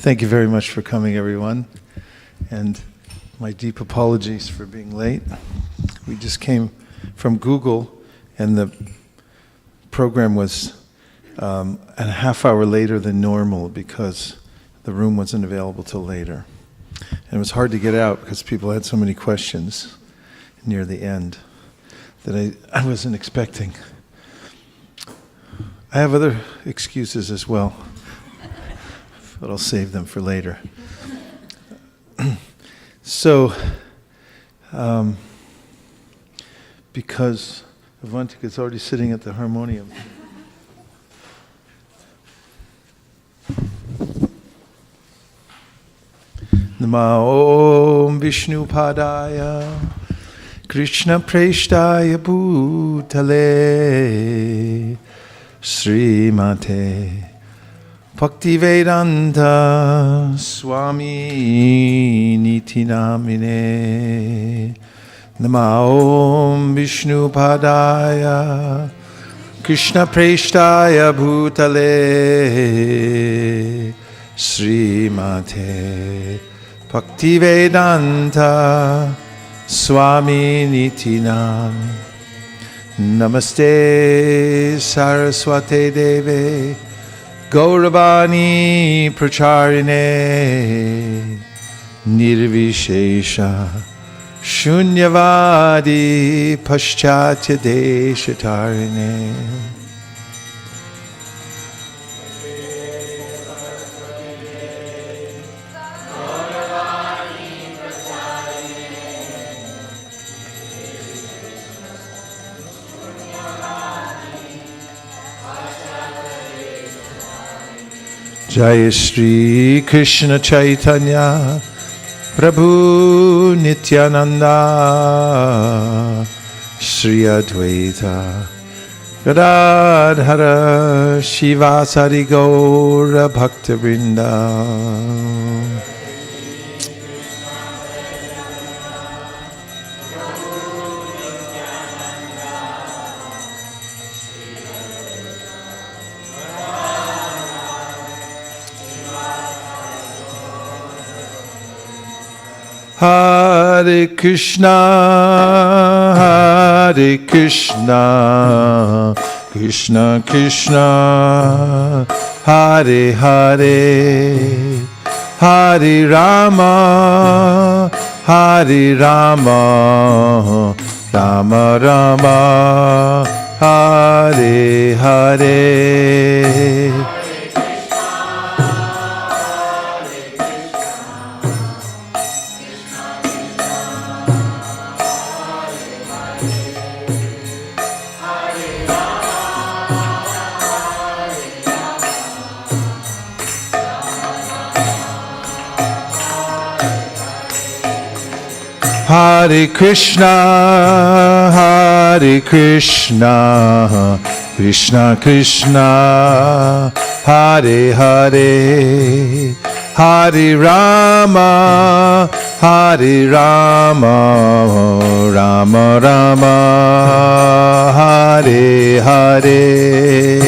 Thank you very much for coming, everyone. And my deep apologies for being late. We just came from Google, and the program was a half hour later than normal because the room wasn't available till later. And it was hard to get out because people had so many questions near the end that I wasn't expecting. I have other excuses as well, but I'll save them for later. So, because Avantika is already sitting at the harmonium. Namo Om Vishnu Padaya Krishna Preshtaya Bhutale Srimate Bhaktivedanta Swami Niti Namine Namo Om Vishnu Padaya Krishna Preshtaya Bhutale Srimate Bhaktivedanta Swami Niti Namine Namaste Saraswate Deve Gauravani Pracharine Nirvishesha Shunyavadi Paschatya Deshatarine Jai Shri Krishna Chaitanya Prabhu Nityananda Shri Advaita Gadadhara Shivasari Gaura Bhakta Vrinda Hare Krishna, Hare Krishna, Krishna Krishna, Hare Hare, Hare Rama, Hare Rama, Rama Rama, Hare Hare. Hare Krishna, Hare Krishna, Krishna Krishna, Hare Hare, Hare Rama, Hare Rama, Rama Rama, Hare Hare.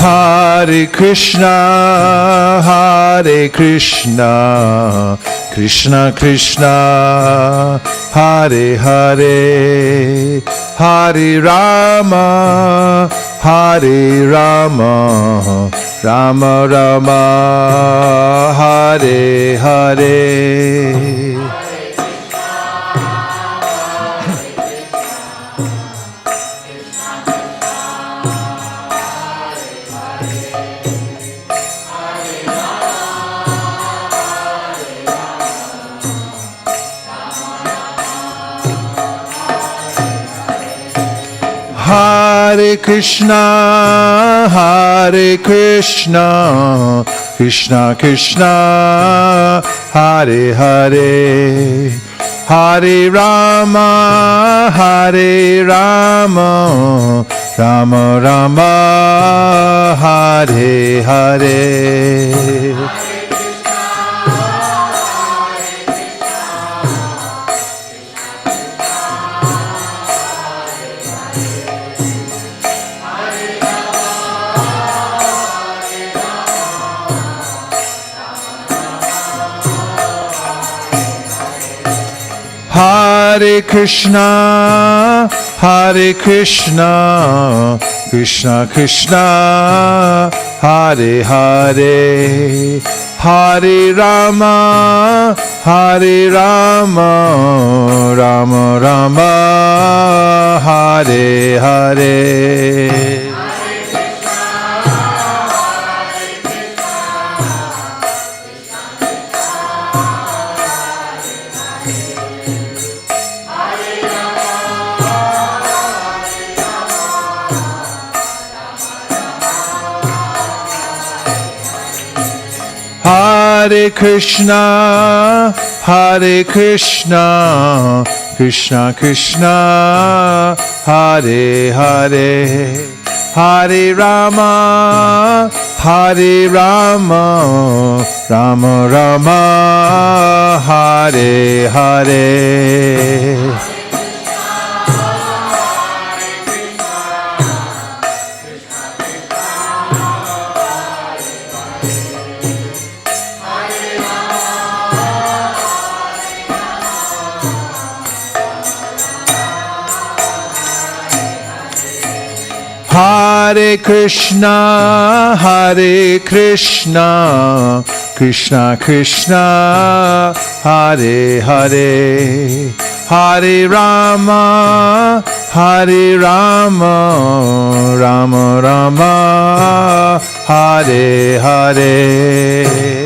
Hare Krishna, Hare Krishna, Krishna Krishna, Hare Hare, Hare Rama, Hare Rama, Rama Rama, Hare Hare. Hare Krishna, Hare Krishna, Krishna Krishna, Hare Hare, Hare Rama, Hare Rama, Rama Rama, Hare Hare. Hare Krishna, Hare Krishna, Krishna Krishna, Hare Hare, Hare Rama, Hare Rama, Rama Rama, Hare Hare. Hare Krishna, Hare Krishna, Krishna Krishna, Hare Hare, Hare Rama, Hare Rama, Rama Rama, Hare Hare. Hare Krishna, Hare Krishna, Krishna Krishna, Hare Hare, Hare Rama, Hare Rama, Rama Rama, Hare Hare.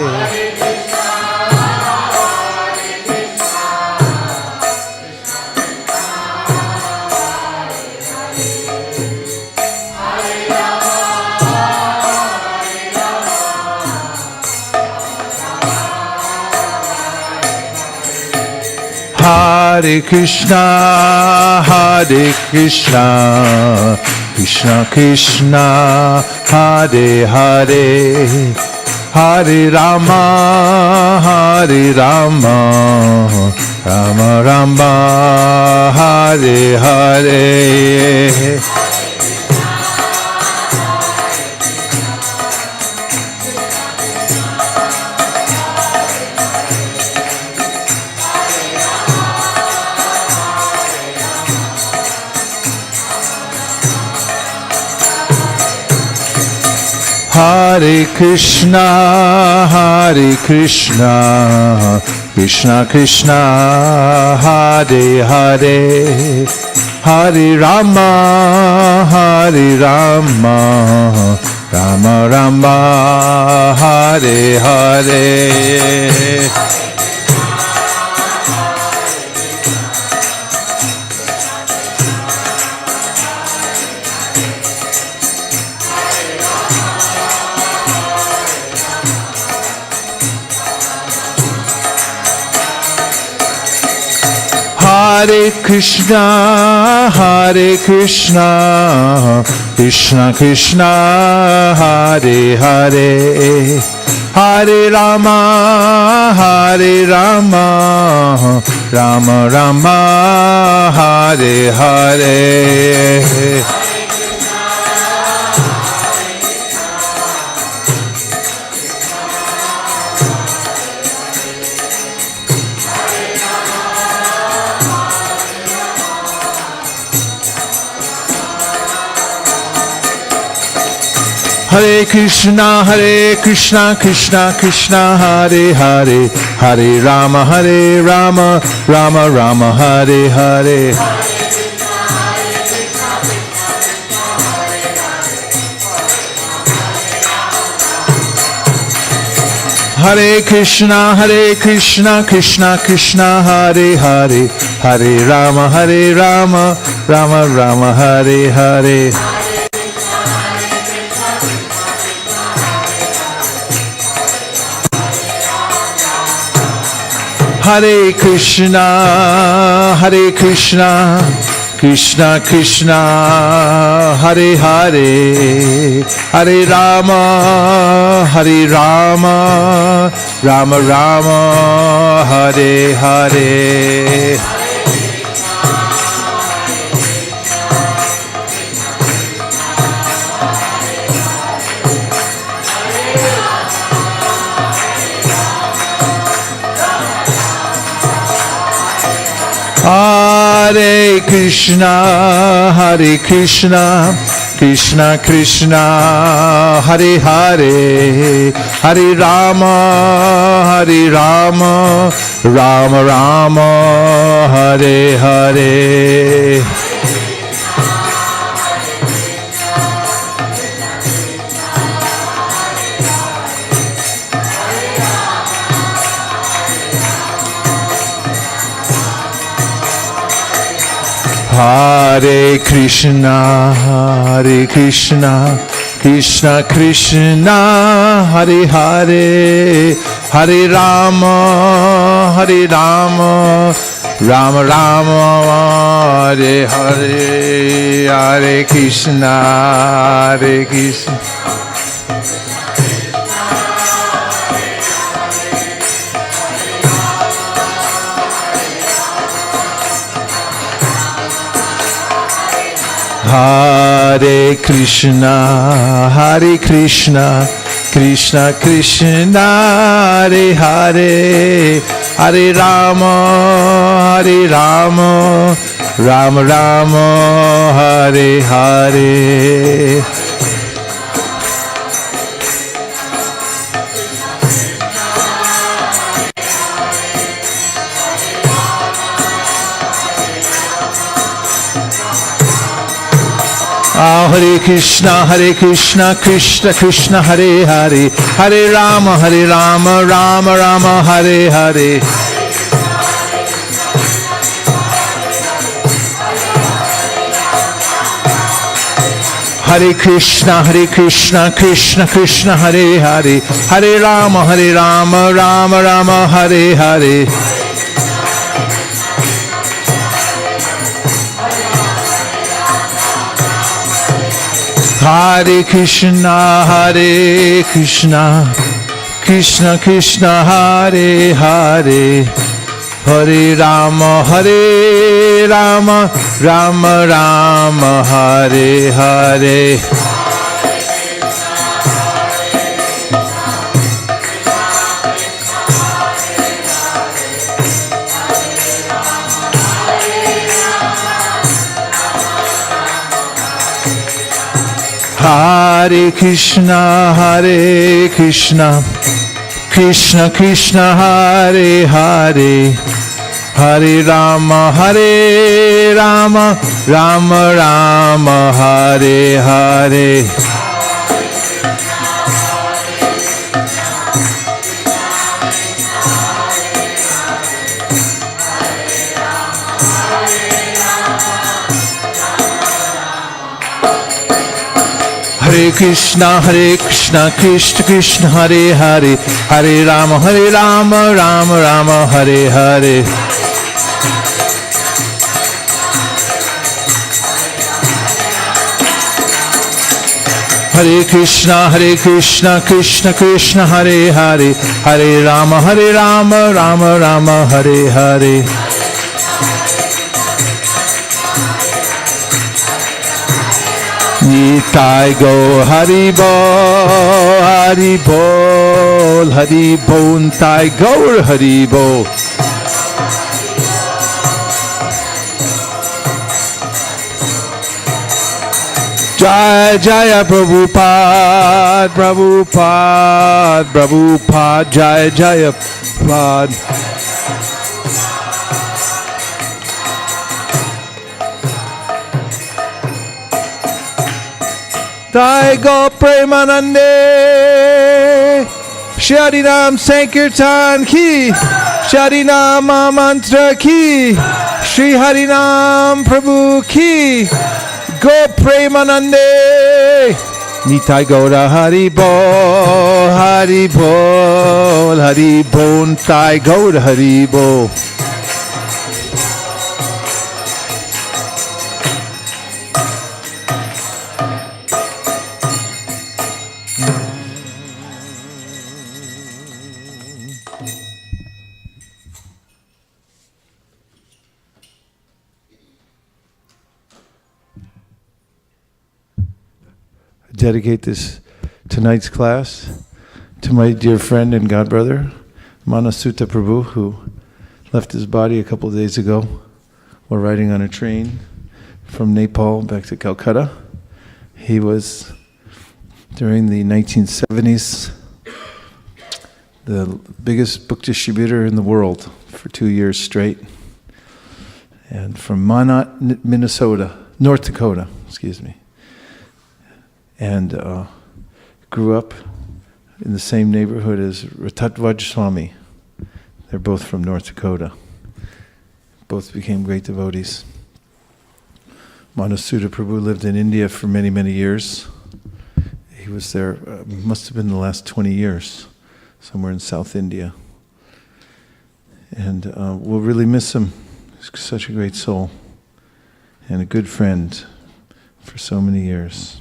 Hare Krishna, Hare Krishna, Krishna Krishna, Hare Hare, Hare Rama, Hare Rama, Rama Rama, Hare Hare. Hare Krishna, Hare Krishna, Krishna Krishna, Hare Hare, Hare Rama, Hare Rama, Rama Rama, Hare Hare. Hare Krishna, Hare Krishna, Krishna Krishna, Hare Hare, Hare Rama, Hare Rama, Rama Rama, Hare Hare. Hare Krishna, Krishna Krishna, Hare Hare, Hare Rama, Rama Rama, Hare Hare. Hare Krishna, Krishna Krishna, Hare Hare, Hare Rama, Rama Rama, Hare Hare. Hare Krishna, Krishna Krishna Hare Hare Hare Rama Rama Rama Hare Hare Hare Krishna Krishna Krishna Hare Hare Hare Rama Rama Rama Hare Hare Hare Krishna Krishna Krishna Hare Hare Hare Rama Rama Rama Hare Hare Hare Krishna Hare Krishna Krishna Krishna Hare Hare Hare Rama Rama Rama Hare Hare Hare Krishna Krishna Krishna Hare Hare Hare Rama Rama Rama Hare Hare Hare Krishna Krishna Krishna Hare Hare Hare Rama Rama Rama Hare Hare Hare Krishna Krishna Krishna Hare Hare Hare Rama Rama Rama Hare Hare Hare Krishna Krishna Krishna Hare Hare Hare Rama Rama Rama Hare Hare Hare Krishna Krishna Krishna Hare Hare Hare Rama Rama Rama Hare Hare Hare Krishna Krishna Krishna Hare Hare Hare Rama Rama Rama Hare Hare Nitai go Hari Bol Nitai go Hari Bol Jaya Jaya Prabhupada Jaya Jaya Prabhupada Nitai go Premanande Sharinam Sankirtan Ki Sharinam Mantra Ki Shri Harinam Prabhu Ki Go Premanande Nitai Gaura Hari Bol Nitai Gaura Hari Bol dedicate tonight's class to my dear friend and godbrother, Vaisesika Prabhu, who left his body a couple of days ago while riding on a train from Nepal back to Calcutta. He was, during the 1970s, the biggest book distributor in the world for 2 years straight. And from Minot, North Dakota, and grew up in the same neighborhood as Ratatvaj Swami. They're both from North Dakota. Both became great devotees. Vaisesika Prabhu lived in India for many, many years. He was there, must have been the last 20 years, somewhere in South India. And we'll really miss him. He's such a great soul and a good friend for so many years.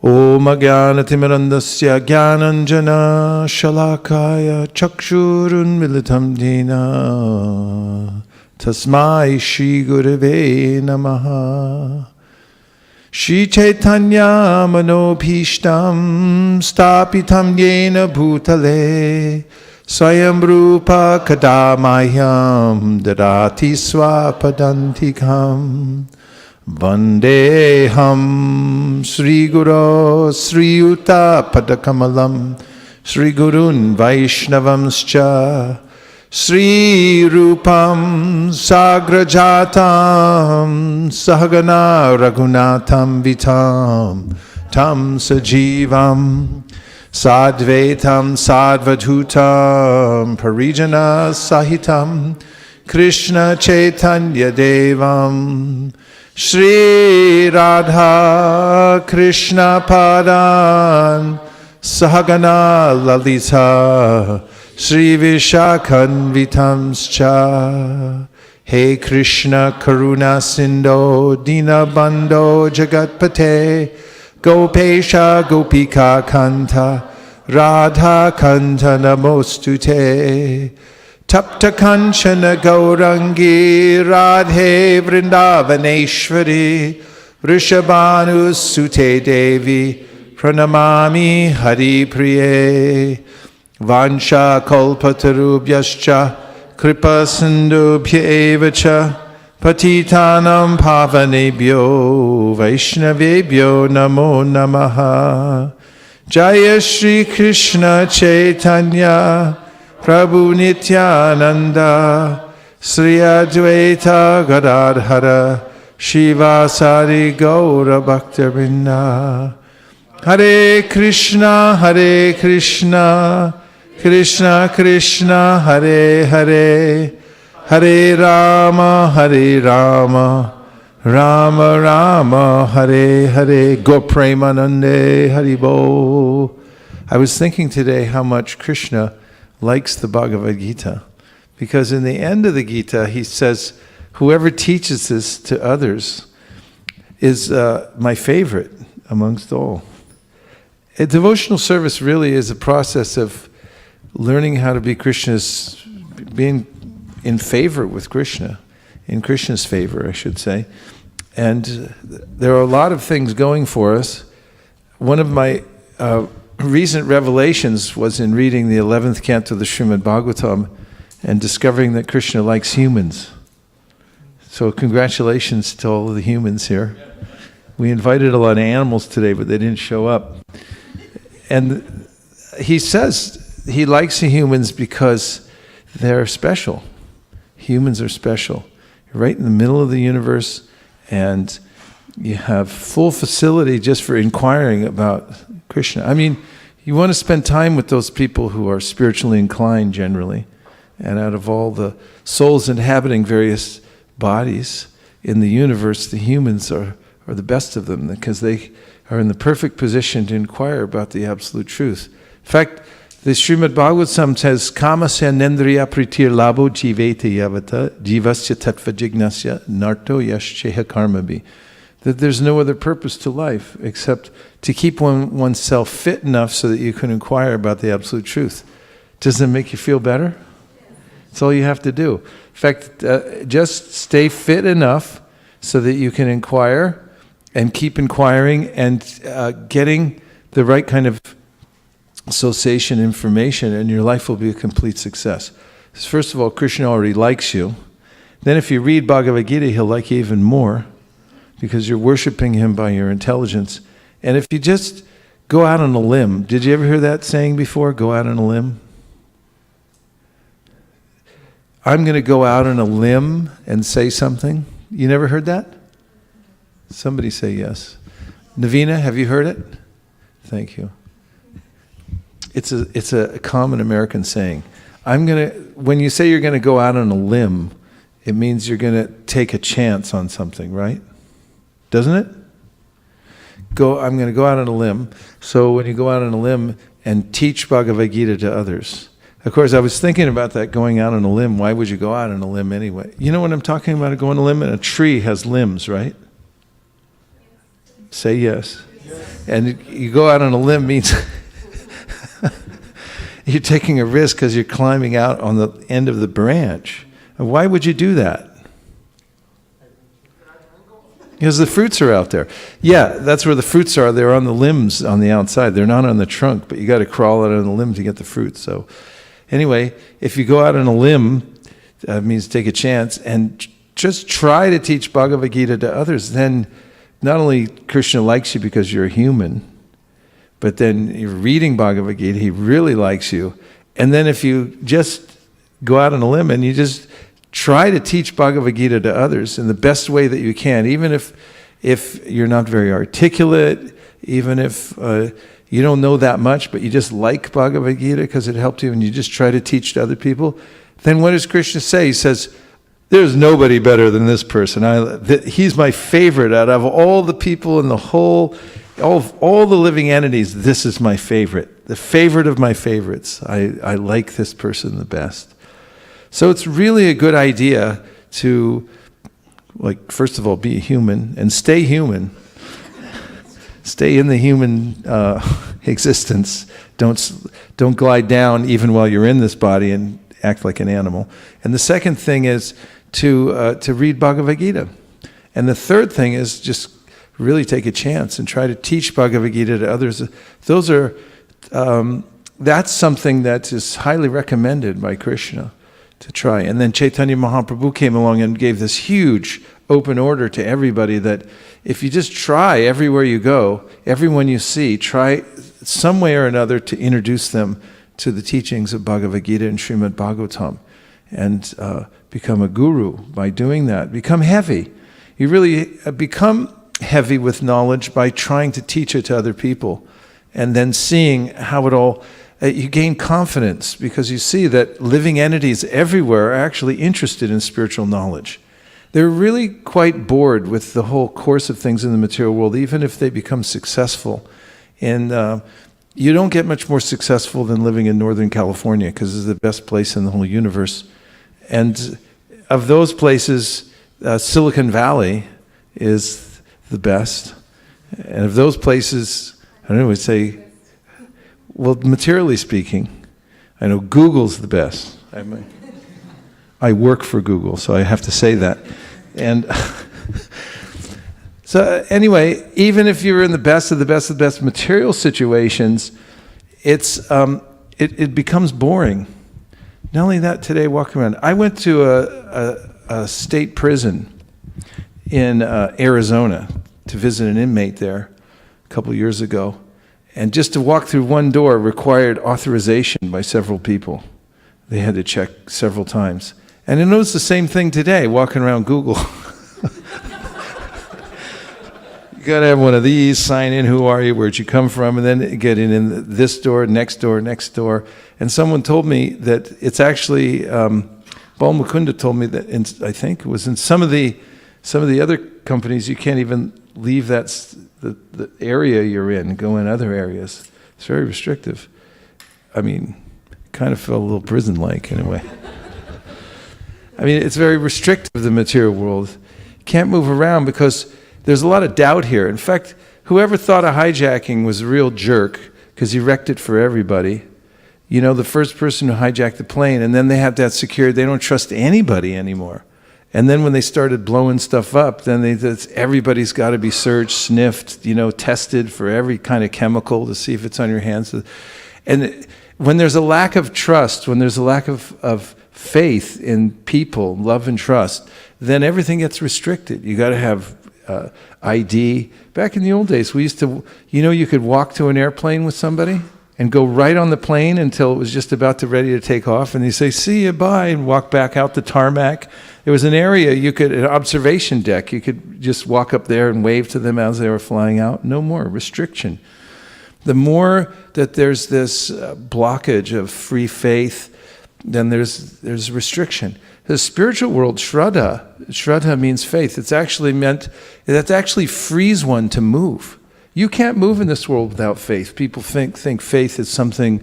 Om Ajnanatimirandasya Jnananjana Shalakaya Chakshurun Militam Dina Tasmai Shri Gurave Namaha Shri Chaitanya Manobhishtam Stapitam Yena Bhutale Swayam Rupa Kadamayam Dadati Swapadantikam Vandeham Sri Guru Sri Yuta Padakamalam Sri Gurun Vaishnavamscha Sri Rupam Sagrajatam Sahagana Raghunatham Vitam Tam Sajivam Sadvetam Sadvadhutam Parijana Sahitam Krishna Chaitanya Devam Shri Radha Krishna Padan Sahagana Lalita Shri Vishakhan Vitamscha He Krishna Karuna Sindho Dinabandho Jagatpate Gopesha Gopika Kanta Radha Kanta Namostute Tapta Kanchana Gaurangi Radhe Vrindavaneshwari Rishabhanu Sute Devi Pranamami Hari Priye Vansha Kalpatarubhyascha Kripa Sindhubhya Evacha Patitanam Pavanebhyo Vaishnavebhyo Namo Namaha Jaya Shri Krishna Chaitanya Prabhu Nityananda Sri Advaita Gadadhara Shivasari Gaura Bhaktivinoda Hare Krishna Krishna Krishna Hare Hare Hare Rama Rama Rama Hare Hare Go Premanande Haribo. I was thinking today how much Krishna likes the Bhagavad-Gita, because in the end of the Gita he says, whoever teaches this to others is my favorite amongst all. A devotional service really is a process of learning how to be being in favor with Krishna, in Krishna's favor, I should say. And there are a lot of things going for us. One of my recent revelations was in reading the 11th canto of the Srimad Bhagavatam and discovering that Krishna likes humans. So congratulations to all of the humans here. We invited a lot of animals today, but they didn't show up. And he says he likes the humans because they're special. Humans are special. You're right in the middle of the universe, and you have full facility just for inquiring about Krishna. I mean, you want to spend time with those people who are spiritually inclined generally. And out of all the souls inhabiting various bodies in the universe, the humans are the best of them, because they are in the perfect position to inquire about the absolute truth. In fact, the Srimad Bhagavatam says, Kamasya nendriya pritir labo jivete yavata jivasya tattva jignasya narto yashcheha karmabi. That there's no other purpose to life except to keep oneself fit enough so that you can inquire about the absolute truth. Doesn't it make you feel better? That's all you have to do. In fact, just stay fit enough so that you can inquire and keep inquiring and getting the right kind of association information, and your life will be a complete success. First of all, Krishna already likes you. Then if you read Bhagavad-Gita, he'll like you even more because you're worshiping him by your intelligence. And if you just go out on a limb, did you ever hear that saying before? Go out on a limb? I'm going to go out on a limb and say something. You never heard that? Somebody say yes. Navina, have you heard it? Thank you. It's a common American saying. When you say you're going to go out on a limb, it means you're going to take a chance on something, right? Doesn't it? I'm going to go out on a limb. So when you go out on a limb and teach Bhagavad-Gita to others. Of course, I was thinking about that, going out on a limb. Why would you go out on a limb anyway? You know what I'm talking about, going on a limb? And a tree has limbs, right? Say yes. And you go out on a limb means you're taking a risk because you're climbing out on the end of the branch. And why would you do that? Because the fruits are out there. Yeah, that's where the fruits are. They're on the limbs on the outside. They're not on the trunk, but you got to crawl out on the limb to get the fruit. So anyway, if you go out on a limb, that means take a chance and just try to teach Bhagavad Gita to others. Then not only Krishna likes you because you're a human, but then you're reading Bhagavad Gita, he really likes you. And then if you just go out on a limb and you just try to teach Bhagavad Gita to others in the best way that you can, even if you're not very articulate, even if you don't know that much, but you just like Bhagavad Gita because it helped you and you just try to teach to other people, then what does Krishna say? He says, there's nobody better than this person. He's my favorite out of all the people in the whole, all the living entities. This is my favorite, the favorite of my favorites. I like this person the best. So it's really a good idea to, first of all, be a human and stay human. Stay in the human existence. Don't glide down even while you're in this body and act like an animal. And the second thing is to read Bhagavad Gita. And the third thing is just really take a chance and try to teach Bhagavad Gita to others. That's something that is highly recommended by Krishna to try. And then Chaitanya Mahaprabhu came along and gave this huge open order to everybody that if you just try everywhere you go, everyone you see, try some way or another to introduce them to the teachings of Bhagavad Gita and Srimad Bhagavatam and become a guru by doing that. Become heavy. You really become heavy with knowledge by trying to teach it to other people and then seeing how it all... you gain confidence because you see that living entities everywhere are actually interested in spiritual knowledge. They're really quite bored with the whole course of things in the material world, even if they become successful. And you don't get much more successful than living in Northern California because it's the best place in the whole universe. And of those places, Silicon Valley is the best. And of those places, I don't know, we'd say... well, materially speaking, I know Google's the best. I work for Google, so I have to say that. And so anyway, even if you're in the best of the best of the best material situations, it becomes boring. Not only that, today walking around, I went to a state prison in Arizona to visit an inmate there a couple years ago. And just to walk through one door required authorization by several people. They had to check several times. And I noticed the same thing today, walking around Google. You got to have one of these, sign in, who are you, where'd you come from, and then get in this door, next door, next door. And someone told me that it's actually, Bal Mukunda told me that, I think it was in some of the other companies, you can't even leave the area you're in, go in other areas. It's very restrictive. I mean, kind of felt a little prison-like in a way. I mean, it's very restrictive, the material world. You can't move around because there's a lot of doubt here. In fact, whoever thought a hijacking was a real jerk because he wrecked it for everybody. You know, the first person who hijacked the plane, and then they have that secured, they don't trust anybody anymore. And then when they started blowing stuff up, then everybody's got to be searched, sniffed, tested for every kind of chemical to see if it's on your hands. And when there's a lack of trust, when there's a lack of faith in people, love and trust, then everything gets restricted. You got to have ID. Back in the old days, we used to, you could walk to an airplane with somebody and go right on the plane until it was just about ready to take off, and you say, see you, bye, and walk back out the tarmac. There was an area an observation deck, you could just walk up there and wave to them as they were flying out. No more restriction. The more that there's this blockage of free faith, then there's restriction. The spiritual world, Shraddha means faith. That actually frees one to move. You can't move in this world without faith. People think faith is something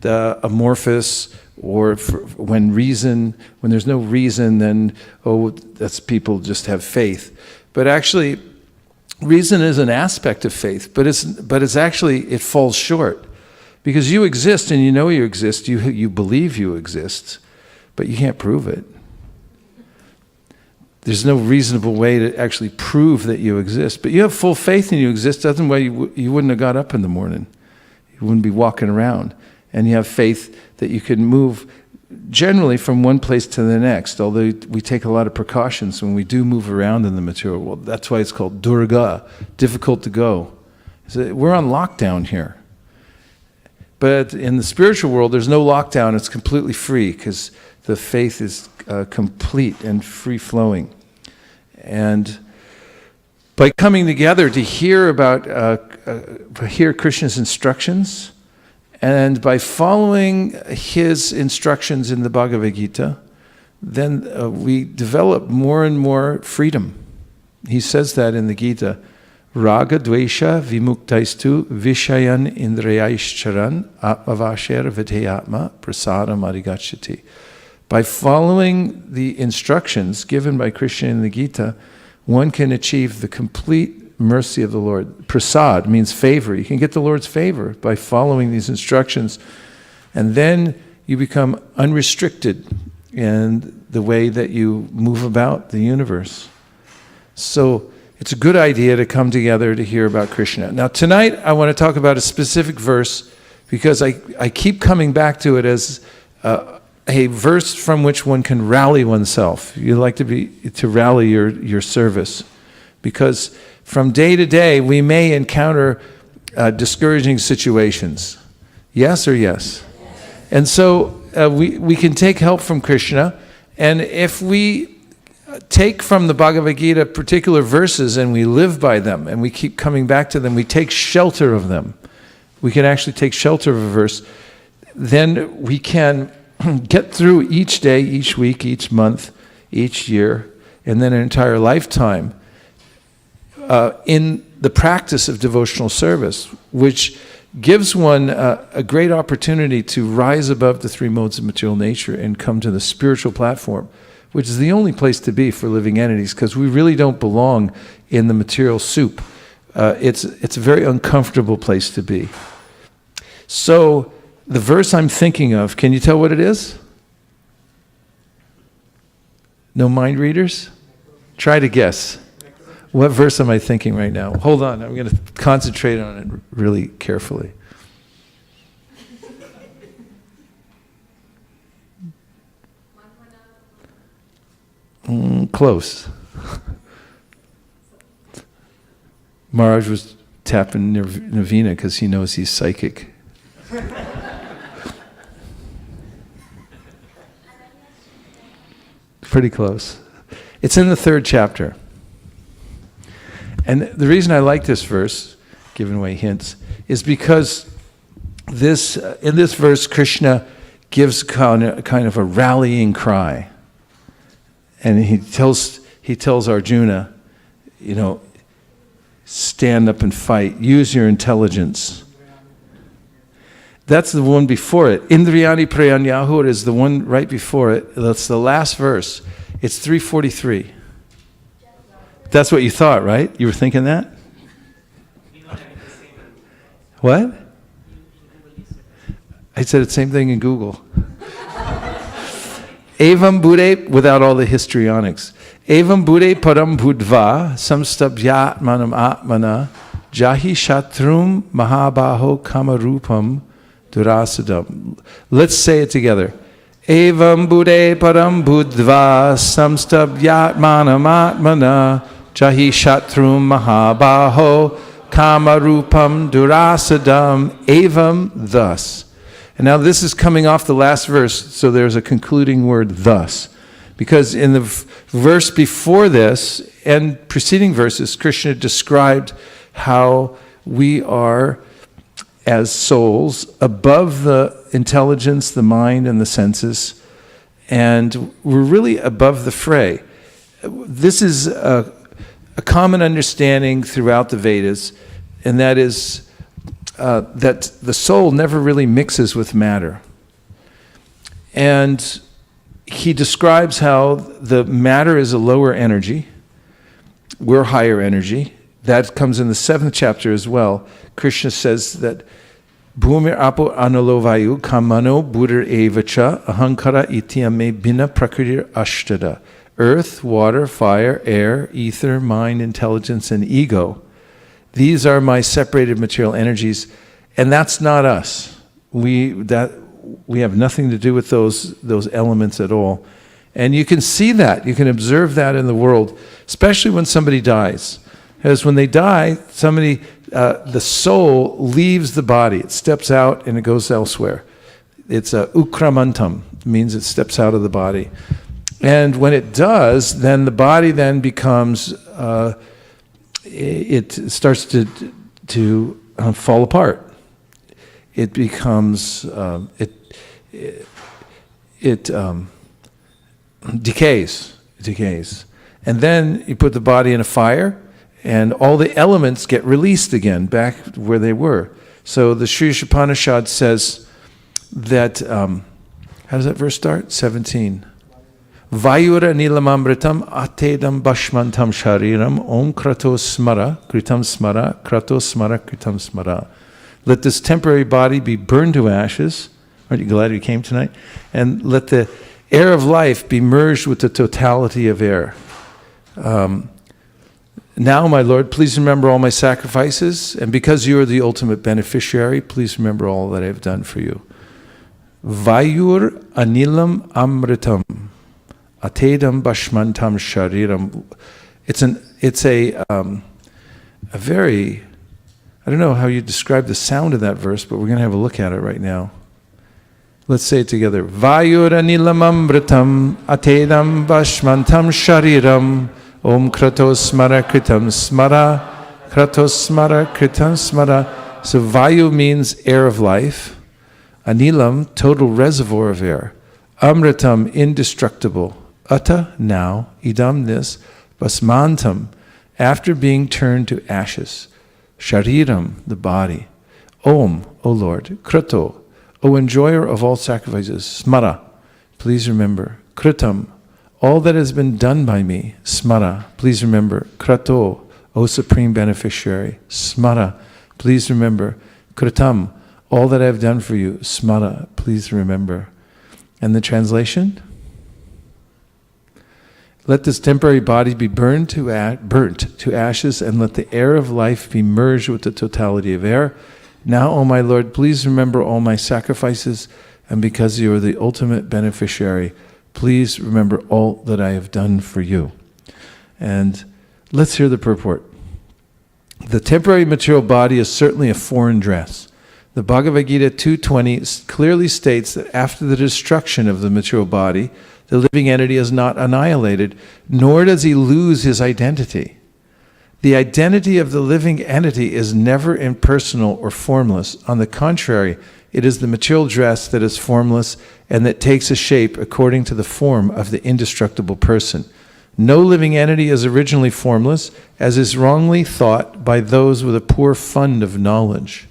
amorphous, or when there's no reason, then, that's people just have faith. But actually, reason is an aspect of faith, but it's actually, it falls short. Because you exist and you know you exist, you believe you exist, but you can't prove it. There's no reasonable way to actually prove that you exist. But you have full faith in you exist, otherwise you wouldn't have got up in the morning. You wouldn't be walking around. And you have faith that you can move generally from one place to the next, although we take a lot of precautions when we do move around in the material world. That's why it's called durga, difficult to go. So we're on lockdown here. But in the spiritual world, there's no lockdown. It's completely free because the faith is complete and free-flowing. And by coming together to hear Krishna's instructions, and by following his instructions in the Bhagavad-Gita, then we develop more and more freedom. He says that in the Gita. Raga dvesha vimuktaistu vishayan indriyaishcharan atmavasher vidheyatma prasadam adhigacchati. By following the instructions given by Krishna in the Gita, one can achieve the complete mercy of the Lord. Prasad means favor. You can get the Lord's favor by following these instructions. And then you become unrestricted in the way that you move about the universe. So it's a good idea to come together to hear about Krishna. Now tonight I want to talk about a specific verse because I keep coming back to it as a verse from which one can rally oneself. You like to rally your service, because from day to day we may encounter discouraging situations. Yes or yes? And so we can take help from Krishna, and if we take from the Bhagavad Gita particular verses and we live by them and we keep coming back to them, we take shelter of them. We can actually take shelter of a verse. Then we can get through each day, each week, each month, each year, and then an entire lifetime in the practice of devotional service, which gives one a great opportunity to rise above the three modes of material nature and come to the spiritual platform, which is the only place to be for living entities, because we really don't belong in the material soup. It's a very uncomfortable place to be. So the verse I'm thinking of, can you tell what it is? No mind readers? Try to guess. What verse am I thinking right now? Hold on, I'm going to concentrate on it really carefully. Close. Maharaj was tapping Navina because he knows he's psychic. Pretty close. It's in the 3rd chapter. And the reason I like this verse, giving away hints, is because in this verse Krishna gives kind of a rallying cry. And he tells Arjuna, stand up and fight. Use your intelligence. That's the one before it. Indriyani prayanyahur is the one right before it. That's the last verse. It's 343. That's what you thought, right? You were thinking that? What? I said the same thing in Google. Evam Bude, without all the histrionics. Evam bude param budva samstabhyatmanam atmana jahi shatrum mahabaho kamarupam durasadam. Let's say it together. Evam bude param budva samstabhyatmanam atmana jahi shatrum mahabaho kamarupam durasadam. Evam, thus. And now this is coming off the last verse, so there's a concluding word, thus. Because in the verse before this and preceding verses, Krishna described how we are, as souls, above the intelligence, the mind, and the senses, and we're really above the fray. This is a common understanding throughout the Vedas, and that is that the soul never really mixes with matter. And he describes how the matter is a lower energy, we're higher energy. That comes in the 7th chapter as well. Krishna says that Bhumir apo analo vayu kamano buddhir evacha ahankara ityame bina prakritir ashtada. Earth, water, fire, air, ether, mind, intelligence, and ego. These are my separated material energies, and that's not us. We have nothing to do with those elements at all. And you can see that, you can observe that in the world, especially when somebody dies. Because when they die, the soul leaves the body. It steps out and it goes elsewhere. It's ukramantam, means it steps out of the body. And when it does, then the body then becomes, it starts to fall apart. It becomes, it decays. And then you put the body in a fire, and all the elements get released again, back where they were. So the Sri Upanishad says that, how does that verse start? 17. Vayura nilamamritam atedam bashmantam shariram om krato smara kritam smara krato smara kritam smara. Let this temporary body be burned to ashes. Aren't you glad you came tonight? And let the air of life be merged with the totality of air. Now, my Lord, please remember all my sacrifices, and because you are the ultimate beneficiary, please remember all that I have done for you. Vayur anilam amritam atedam bashmantam shariram. It's a very, I don't know how you describe the sound of that verse, but we're going to have a look at it right now. Let's say it together. Vayur anilam amritam atedam bashmantam shariram. Om kratos smara kritam smara, kratos smara kritam smara. So Vayu means air of life. Anilam, total reservoir of air. Amritam, indestructible. Ata, now. Idam, this. Basmantam, after being turned to ashes. Shariram, the body. Om, O Lord. Krato, O enjoyer of all sacrifices. Smara, please remember. Kritam, all that has been done by me, smara, please remember. Krato, O supreme beneficiary, smara, please remember. Kritam, all that I have done for you, smara, please remember. And the translation? Let this temporary body be burnt to ashes, and let the air of life be merged with the totality of air. Now, O my Lord, please remember all my sacrifices, and because you are the ultimate beneficiary, please remember all that I have done for you. And let's hear the purport. The temporary material body is certainly a foreign dress. The Bhagavad-Gita 2.20 clearly states that after the destruction of the material body, the living entity is not annihilated, nor does he lose his identity. The identity of the living entity is never impersonal or formless. On the contrary, it is the material dress that is formless and that takes a shape according to the form of the indestructible person. No living entity is originally formless, as is wrongly thought by those with a poor fund of knowledge.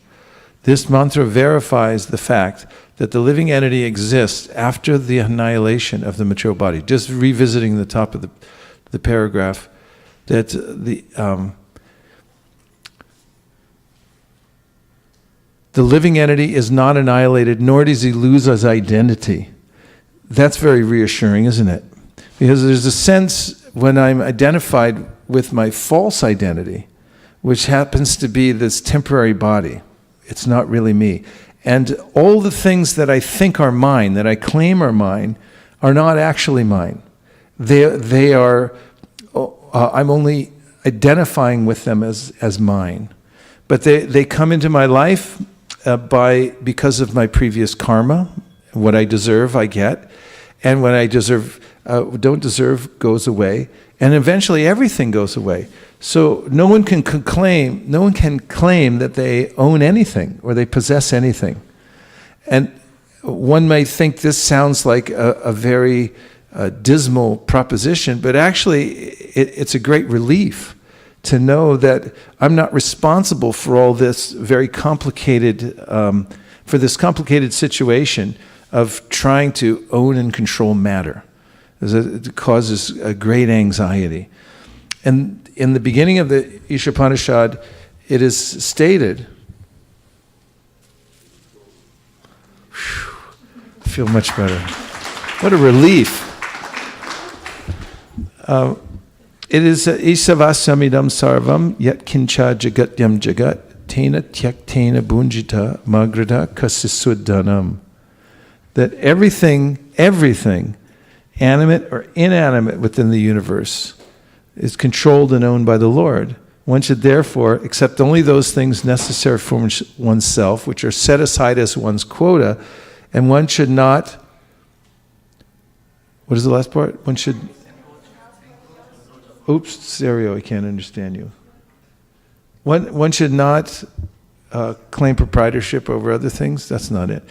This mantra verifies the fact that the living entity exists after the annihilation of the material body. Just revisiting the top of the paragraph, that the living entity is not annihilated, nor does he lose his identity. That's very reassuring, isn't it? Because there's a sense when I'm identified with my false identity, which happens to be this temporary body. It's not really me. And all the things that I think are mine, that I claim are mine, are not actually mine. They are, I'm only identifying with them as mine. But they come into my life because of my previous karma. What I deserve, I get. And what I don't deserve goes away. And eventually everything goes away. So no one can claim that they own anything or they possess anything. And one might think this sounds like a very dismal proposition, but actually it's a great relief to know that I'm not responsible for all this very complicated, for this complicated situation of trying to own and control matter. It causes a great anxiety. And in the beginning of the Ishopanishad, it is stated, I feel much better. What a relief. It is Isavasamidam sarvam yat kincha jagatyam jagat tena tyaktena bunjita magrada kasisuddanam. That everything, animate or inanimate within the universe, is controlled and owned by the Lord. One should therefore accept only those things necessary for oneself, which are set aside as one's quota, and one should not, what is the last part? One should, stereo, I can't understand you. One should not claim proprietorship over other things. That's not it.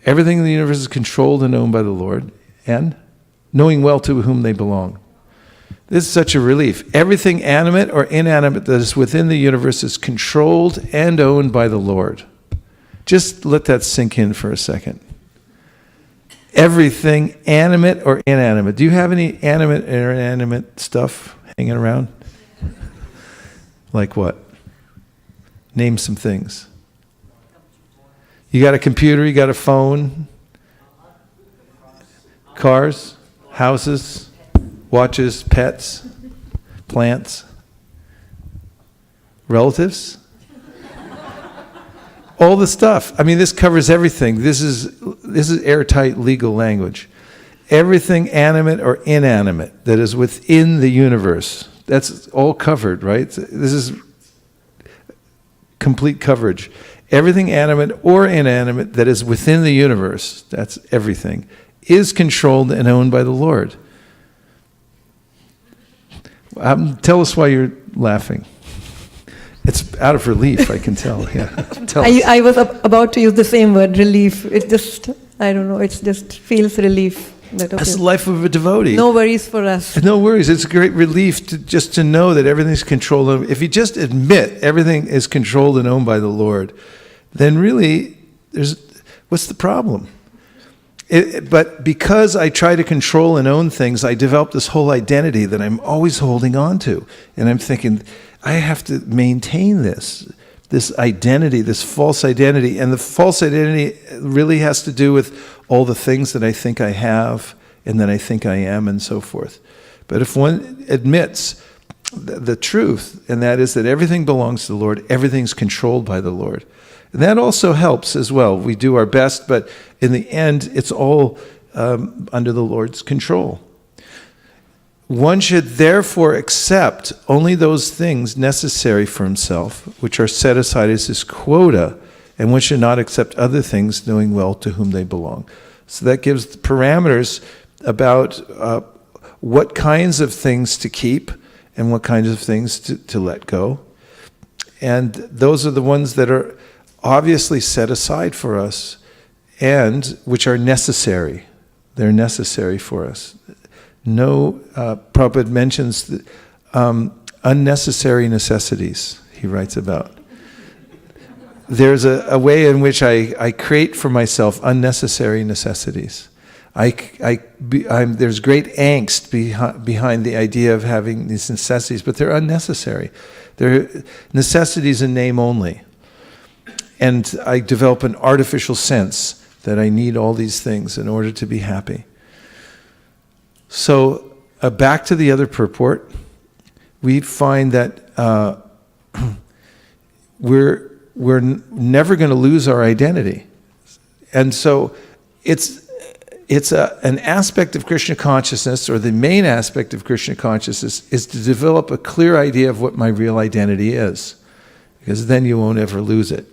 Everything in the universe is controlled and owned by the Lord, and knowing well to whom they belong. This is such a relief. Everything animate or inanimate that is within the universe is controlled and owned by the Lord. Just let that sink in for a second. Everything animate or inanimate. Do you have any animate or inanimate stuff hanging around? Like what? Name some things. You got a computer, you got a phone, cars, houses, watches, pets, plants, relatives, all the stuff. I mean, this covers everything. This is airtight legal language. Everything animate or inanimate that is within the universe, that's all covered, right? This is complete coverage. Everything animate or inanimate that is within the universe, that's everything, is controlled and owned by the Lord. Tell us why you're laughing. It's out of relief, I can tell. Yeah. Tell us. I was about to use the same word, relief. It just, I don't know, it just feels relief. That's the life of a devotee. No worries for us. No worries. It's a great relief just to know that everything's controlled. If you just admit everything is controlled and owned by the Lord, then really, what's the problem? But because I try to control and own things, I develop this whole identity that I'm always holding on to. And I'm thinking, I have to maintain this identity, this false identity. And the false identity really has to do with all the things that I think I have and that I think I am and so forth. But if one admits the truth, and that is that everything belongs to the Lord, everything's controlled by the Lord, and that also helps as well. We do our best, but in the end, it's all under the Lord's control. One should therefore accept only those things necessary for himself, which are set aside as his quota, and one should not accept other things, knowing well to whom they belong. So that gives the parameters about what kinds of things to keep and what kinds of things to let go. And those are the ones that are obviously set aside for us and which are necessary. They're necessary for us. No, Prabhupada mentions unnecessary necessities, he writes about. There's a way in which I create for myself unnecessary necessities. There's great angst behind the idea of having these necessities, but they're unnecessary. They're necessities in name only. And I develop an artificial sense that I need all these things in order to be happy. So back to the other purport, we find that we're never going to lose our identity. And so it's an aspect of Krishna consciousness, or the main aspect of Krishna consciousness, is to develop a clear idea of what my real identity is, because then you won't ever lose it.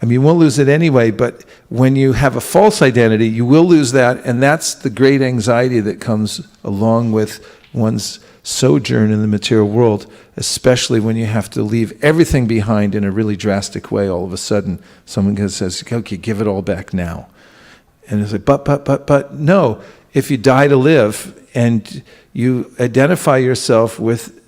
I mean, you won't lose it anyway, but when you have a false identity, you will lose that, and that's the great anxiety that comes along with one's sojourn in the material world, especially when you have to leave everything behind in a really drastic way. All of a sudden, someone says, okay, give it all back now. And it's like, but, no. If you die to live, and you identify yourself with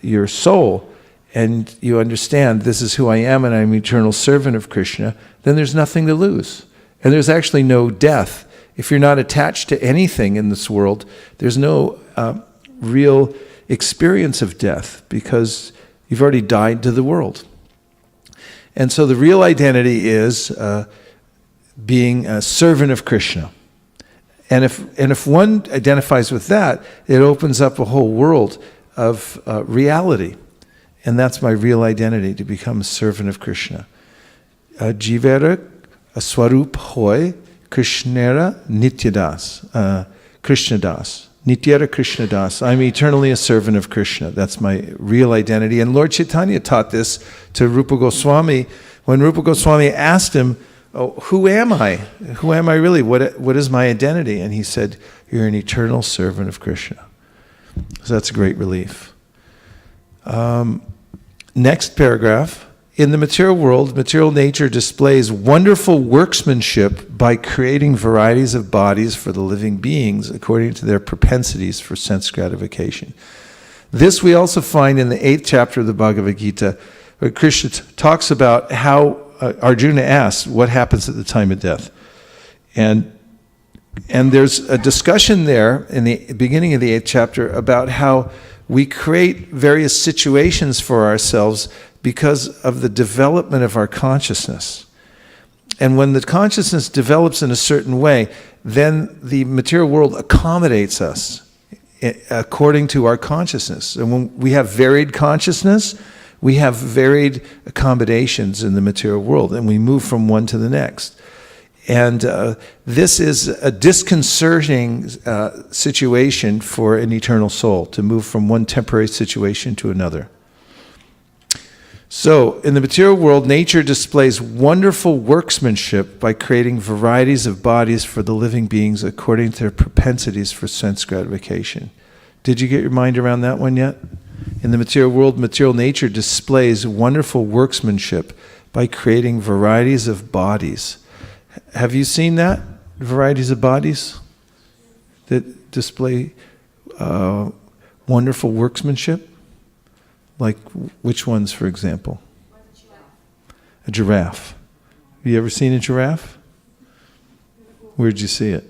your soul, and you understand this is who I am and I'm an eternal servant of Krishna, then there's nothing to lose. And there's actually no death. If you're not attached to anything in this world, there's no real experience of death, because you've already died to the world. And so the real identity is being a servant of Krishna. And if one identifies with that, it opens up a whole world of reality. And that's my real identity, to become a servant of Krishna. Jivera swarup hoy Krishnera nityadas. Krishnadas. Nityara Krishnadas. I'm eternally a servant of Krishna. That's my real identity. And Lord Chaitanya taught this to Rupa Goswami. When Rupa Goswami asked him, oh, who am I? Who am I really? What is my identity? And he said, you're an eternal servant of Krishna. So that's a great relief. Next paragraph. In the material world, material nature displays wonderful workmanship by creating varieties of bodies for the living beings according to their propensities for sense gratification. This we also find in the 8th chapter of the Bhagavad-Gita, where Krishna talks about how Arjuna asks what happens at the time of death. And there's a discussion there in the beginning of the 8th chapter about how we create various situations for ourselves because of the development of our consciousness. And when the consciousness develops in a certain way, then the material world accommodates us according to our consciousness. And when we have varied consciousness, we have varied accommodations in the material world, and we move from one to the next. And this is a disconcerting situation for an eternal soul, to move from one temporary situation to another. So, in the material world, nature displays wonderful workmanship by creating varieties of bodies for the living beings according to their propensities for sense gratification. Did you get your mind around that one yet? In the material world, material nature displays wonderful workmanship by creating varieties of bodies. Have you seen that? Varieties of bodies that display wonderful workmanship? Like which ones, for example? A giraffe. Have you ever seen a giraffe? Where'd you see it?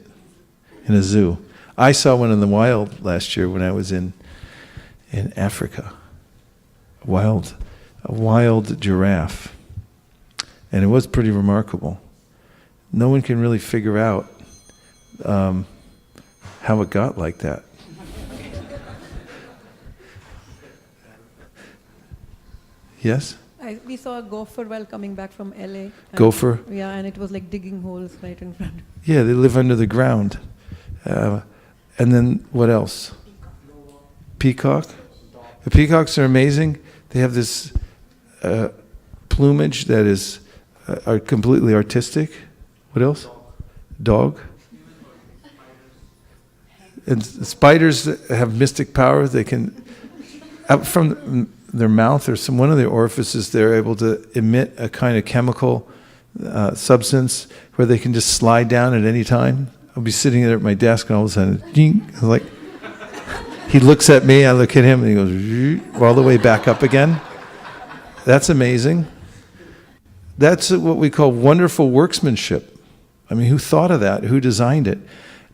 In a zoo. I saw one in the wild last year when I was in Africa. A wild giraffe. And it was pretty remarkable. No one can really figure out how it got like that. Yes? We saw a gopher while coming back from LA. Gopher? Yeah, and it was like digging holes right in front. Yeah, they live under the ground. And then what else? Peacock? The peacocks are amazing. They have this plumage that is are completely artistic. What else? Dog. And spiders have mystic power. They can, out from their mouth or one of their orifices, they're able to emit a kind of chemical substance where they can just slide down at any time. I'll be sitting there at my desk and all of a sudden, ding, like, he looks at me, I look at him, and he goes all the way back up again. That's amazing. That's what we call wonderful workmanship. I mean, who thought of that? Who designed it?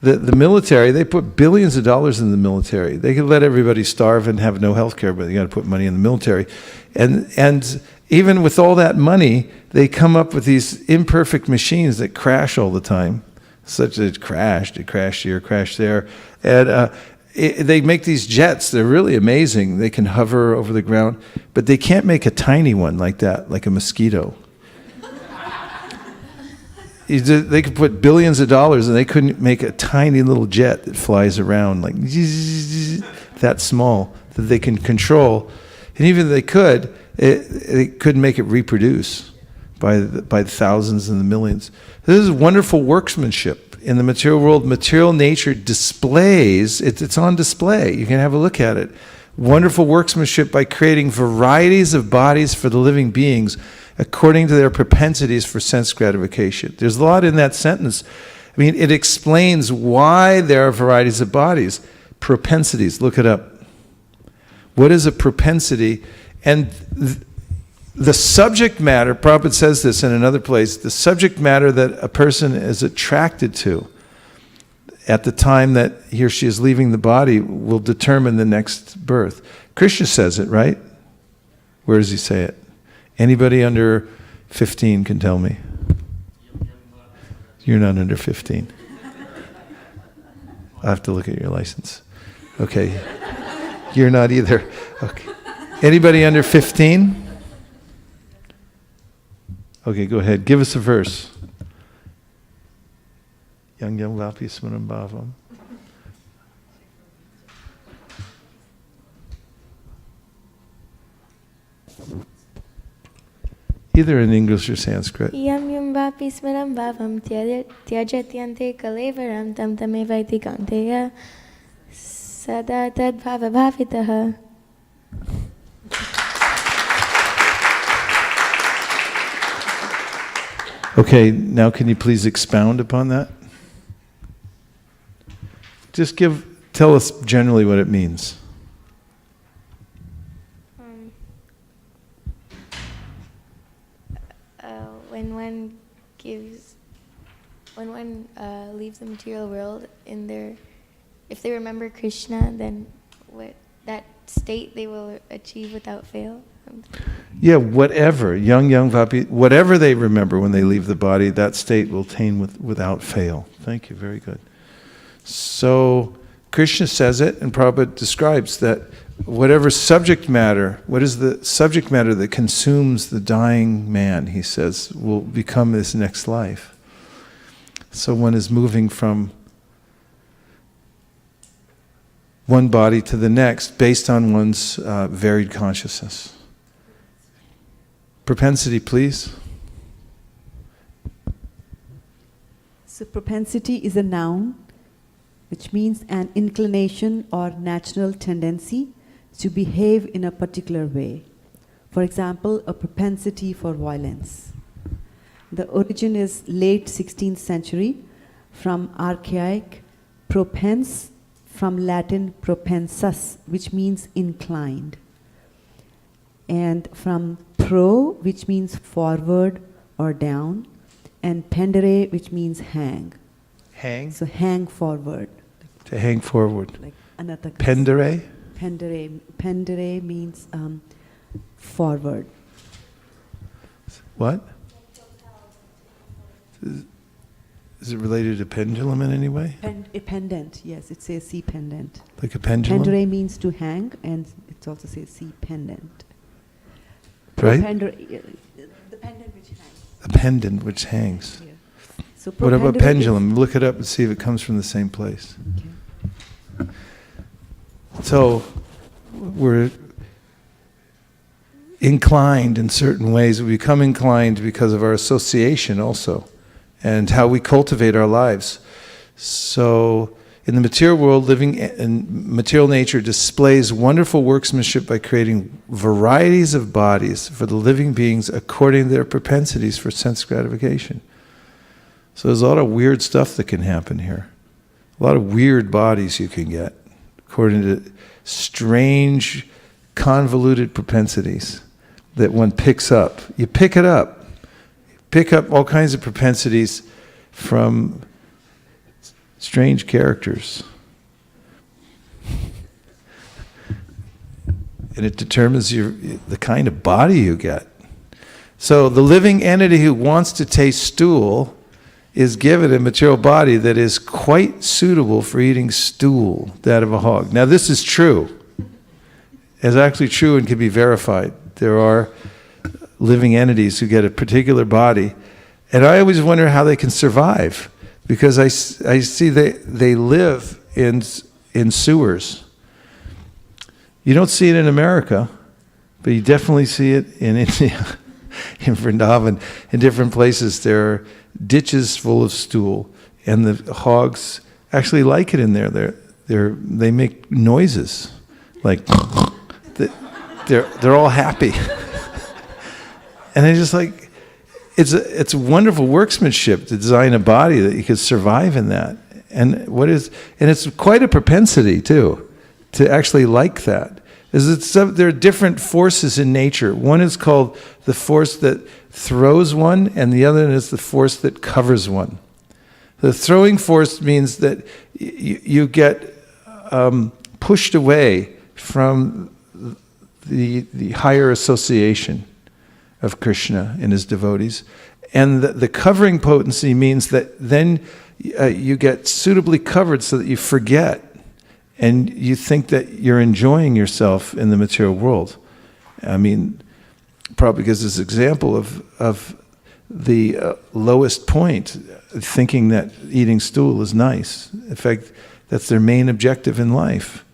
The military, they put billions of dollars in the military. They could let everybody starve and have no health care, but they got to put money in the military. And even with all that money, they come up with these imperfect machines that crash all the time. Such as it crashed here, crashed there. they make these jets. They're really amazing. They can hover over the ground, but they can't make a tiny one like that, like a mosquito. They could put billions of dollars and they couldn't make a tiny little jet that flies around like that small that they can control. And even if they could, it couldn't make it reproduce by the thousands and the millions. This is wonderful workmanship. In the material world, material nature displays, it's on display. You can have a look at it. Wonderful workmanship by creating varieties of bodies for the living beings according to their propensities for sense gratification. There's a lot in that sentence. I mean, it explains why there are varieties of bodies. Propensities, look it up. What is a propensity? And the subject matter, Prabhupada says this in another place, the subject matter that a person is attracted to at the time that he or she is leaving the body will determine the next birth. Krishna says it, right? Where does he say it? Anybody under 15 can tell me. You're not under 15. I have to look at your license. Okay. You're not either. Okay. Anybody under 15? Okay, go ahead. Give us a verse. Yang yang vapi smaram bhavam. Either in English or Sanskrit. Yam yam vapi smaram bhavam tyajatyante kalevaram tam tamevaiti kanteya sada tad bhava bhavitaha. Okay, now can you please expound upon that? Just tell us generally what it means. When one leaves the material world, if they remember Krishna, then that state they will achieve without fail. Yeah, whatever, young vapi, whatever they remember when they leave the body, that state will attain without fail. Thank you, very good. So Krishna says it, and Prabhupada describes that whatever subject matter, what is the subject matter that consumes the dying man, he says, will become his next life. So one is moving from one body to the next based on one's varied consciousness. Propensity, please. So propensity is a noun, which means an inclination or natural tendency to behave in a particular way. For example, a propensity for violence. The origin is late 16th century, from archaic propens, from Latin propensus, which means inclined, and from pro, which means forward or down, and pendere, which means hang. Hang? So hang forward. To hang forward. Like another. Pendere? Pendere means forward. What? Is it related to pendulum in any way? A pendant, yes, it says C pendant. Like a pendulum? Pendere means to hang, and it also says C pendant. Right? The pendant which hangs. A pendant which hangs. Yeah. So What about propendere pendulum? Look it up and see if it comes from the same place. Okay. So we're inclined in certain ways. We become inclined because of our association also, and how we cultivate our lives. So in the material world, living in material nature displays wonderful workmanship by creating varieties of bodies for the living beings according to their propensities for sense gratification. So there's a lot of weird stuff that can happen here. A lot of weird bodies you can get according to strange, convoluted propensities that one picks up. You pick it up. Pick up all kinds of propensities from strange characters. And it determines the kind of body you get. So the living entity who wants to taste stool is given a material body that is quite suitable for eating stool, that of a hog. Now this is true. It's actually true and can be verified. There are living entities who get a particular body, and I always wonder how they can survive, because I see they live in sewers. You don't see it in America, but you definitely see it in India, in Vrindavan, in different places. There are ditches full of stool, and the hogs actually like it in there. They make noises, like they're all happy, and they just like it's a wonderful workmanship to design a body that you could survive in that. And it's quite a propensity too, to actually like that. There are different forces in nature. One is called the force that throws one, and the other is the force that covers one. The throwing force means that you get pushed away from the higher association of Krishna and his devotees. And the covering potency means that then you get suitably covered so that you forget and you think that you're enjoying yourself in the material world. I mean, probably because this example of the lowest point, thinking that eating stool is nice. In fact, that's their main objective in life.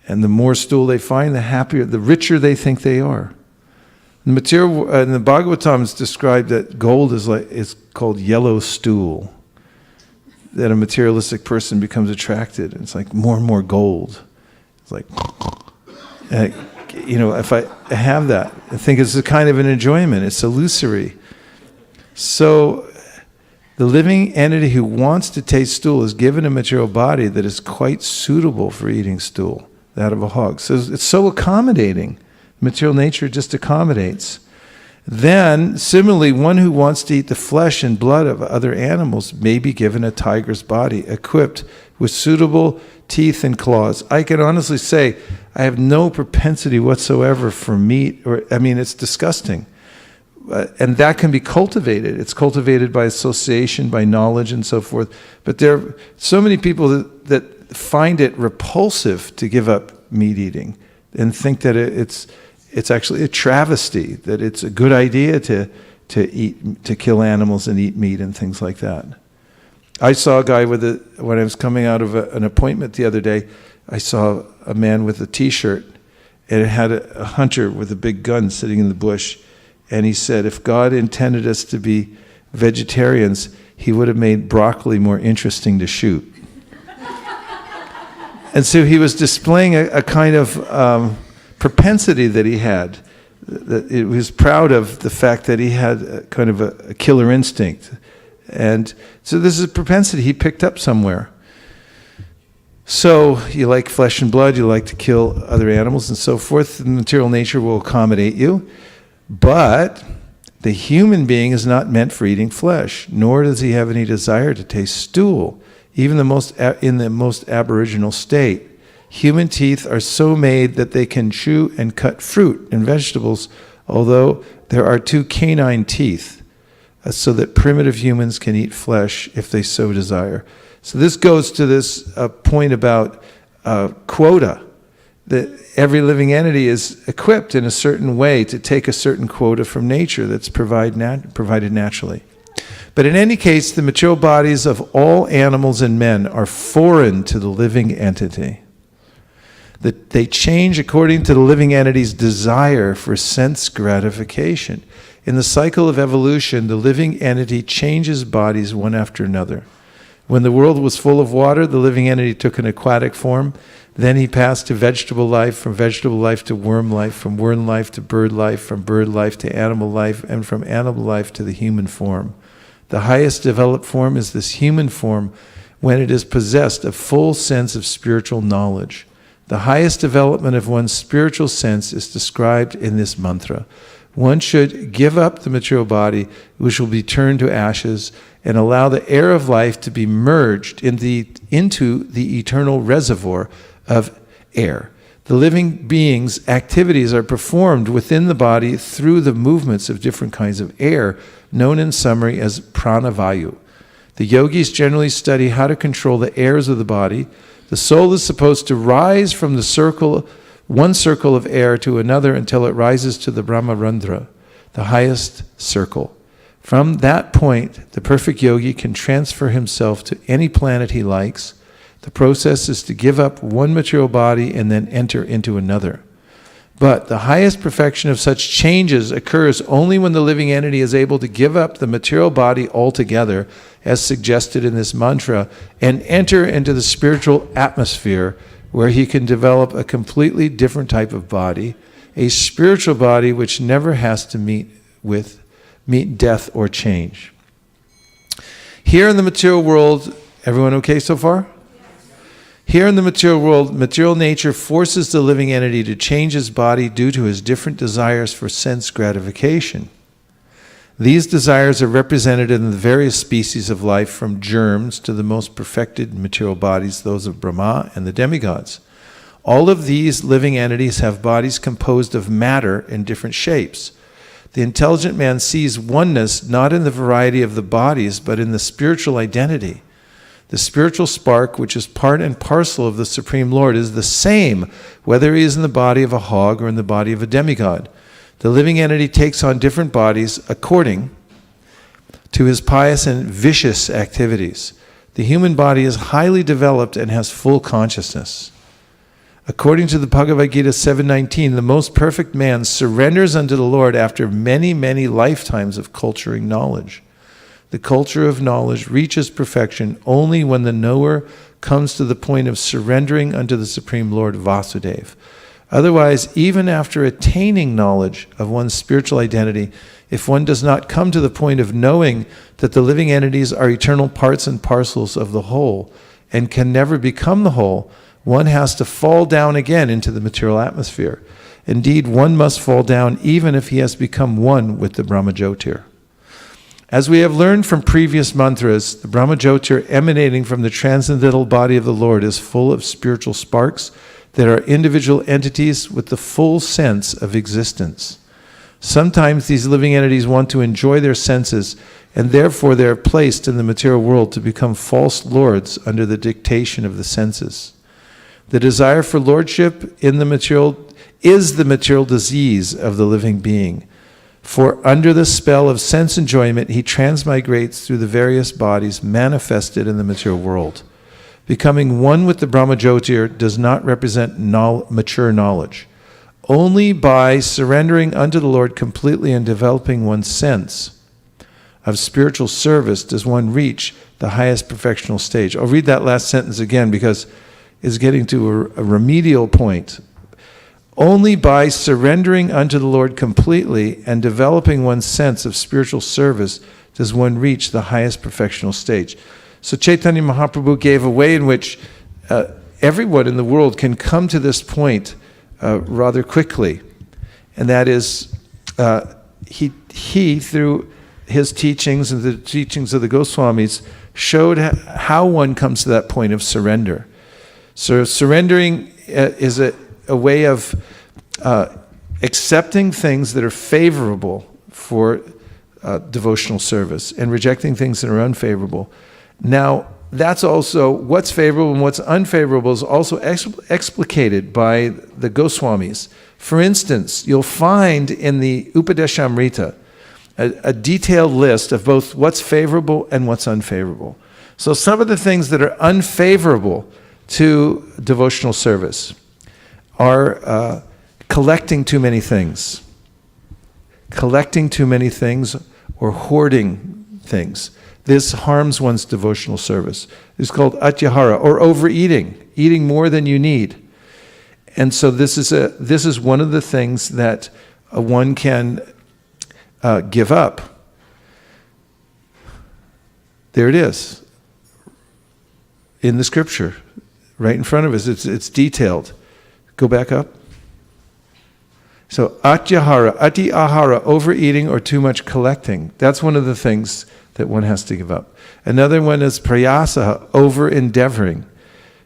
And the more stool they find, the happier, the richer they think they are. The material in the Bhagavatam is described that gold is called yellow stool. That a materialistic person becomes attracted. It's like more and more gold. It's like, if I have that, I think it's a kind of an enjoyment. It's illusory. So the living entity who wants to taste stool is given a material body that is quite suitable for eating stool, that of a hog. So it's so accommodating. Material nature just accommodates. Then, similarly, one who wants to eat the flesh and blood of other animals may be given a tiger's body, equipped with suitable teeth and claws. I can honestly say I have no propensity whatsoever for meat, it's disgusting. And that can be cultivated. It's cultivated by association, by knowledge, and so forth. But there are so many people that find it repulsive to give up meat eating and think that it's actually a travesty, that it's a good idea to kill animals and eat meat and things like that. I saw a guy when I was coming out of an appointment the other day, I saw a man with a t-shirt, and it had a hunter with a big gun sitting in the bush, and he said, if God intended us to be vegetarians, he would have made broccoli more interesting to shoot. And so he was displaying a kind of propensity that he had. That he was proud of the fact that he had a kind of a killer instinct. And so this is a propensity he picked up somewhere. So you like flesh and blood, you like to kill other animals and so forth, the material nature will accommodate you. But the human being is not meant for eating flesh, nor does he have any desire to taste stool, even in the most aboriginal state. Human teeth are so made that they can chew and cut fruit and vegetables, although there are 2 canine teeth, so that primitive humans can eat flesh if they so desire. So this goes to this point about quota, that every living entity is equipped in a certain way to take a certain quota from nature that's provided naturally. But in any case, the material bodies of all animals and men are foreign to the living entity. That they change according to the living entity's desire for sense gratification. In the cycle of evolution, the living entity changes bodies one after another. When the world was full of water, the living entity took an aquatic form. Then he passed to vegetable life, from vegetable life to worm life, from worm life to bird life, from bird life to animal life, and from animal life to the human form. The highest developed form is this human form when it is possessed of full sense of spiritual knowledge. The highest development of one's spiritual sense is described in this mantra. One should give up the material body, which will be turned to ashes, and allow the air of life to be merged into the eternal reservoir of air. The living being's activities are performed within the body through the movements of different kinds of air, known in summary as pranavayu. The yogis generally study how to control the airs of the body. The soul is supposed to rise from one circle of air to another until it rises to the Brahmarandra, the highest circle. From that point, the perfect yogi can transfer himself to any planet he likes. The process is to give up one material body and then enter into another. But the highest perfection of such changes occurs only when the living entity is able to give up the material body altogether, as suggested in this mantra, and enter into the spiritual atmosphere where he can develop a completely different type of body, a spiritual body which never has to meet death or change. Here in the material world, everyone okay so far? Here in the material world, material nature forces the living entity to change his body due to his different desires for sense gratification. These desires are represented in the various species of life, from germs to the most perfected material bodies, those of Brahma and the demigods. All of these living entities have bodies composed of matter in different shapes. The intelligent man sees oneness not in the variety of the bodies, but in the spiritual identity. The spiritual spark, which is part and parcel of the Supreme Lord, is the same whether he is in the body of a hog or in the body of a demigod. The living entity takes on different bodies according to his pious and vicious activities. The human body is highly developed and has full consciousness. According to the Bhagavad-Gita 7:19, the most perfect man surrenders unto the Lord after many, many lifetimes of culturing knowledge. The culture of knowledge reaches perfection only when the knower comes to the point of surrendering unto the Supreme Lord Vasudeva. Otherwise, even after attaining knowledge of one's spiritual identity, if one does not come to the point of knowing that the living entities are eternal parts and parcels of the whole and can never become the whole, one has to fall down again into the material atmosphere. Indeed, one must fall down even if he has become one with the Brahmajyotir. As we have learned from previous mantras, the Brahmajyotir emanating from the transcendental body of the Lord is full of spiritual sparks that are individual entities with the full sense of existence. Sometimes these living entities want to enjoy their senses, and therefore they are placed in the material world to become false lords under the dictation of the senses. The desire for lordship in the material is the material disease of the living being. For under the spell of sense enjoyment, he transmigrates through the various bodies manifested in the material world. Becoming one with the Brahmajyotir does not represent mature knowledge. Only by surrendering unto the Lord completely and developing one's sense of spiritual service does one reach the highest perfectional stage. I'll read that last sentence again because it's getting to a remedial point. Only by surrendering unto the Lord completely and developing one's sense of spiritual service does one reach the highest perfectional stage. So Chaitanya Mahaprabhu gave a way in which everyone in the world can come to this point rather quickly. And that is, he through his teachings and the teachings of the Goswamis, showed how one comes to that point of surrender. So surrendering is a way of accepting things that are favorable for devotional service and rejecting things that are unfavorable. Now, that's also what's favorable and what's unfavorable is also explicated by the Goswamis. For instance, you'll find in the Upadeshamrita a detailed list of both what's favorable and what's unfavorable. So some of the things that are unfavorable to devotional service are collecting too many things or hoarding things. This harms one's devotional service. It's called atyahara, or overeating, eating more than you need. And so this is one of the things that one can give up. There it is in the scripture, right in front of us. It's detailed. Go back up. So atyahara, ati ahara, overeating or too much collecting. That's one of the things that one has to give up. Another one is prayasa, over-endeavoring.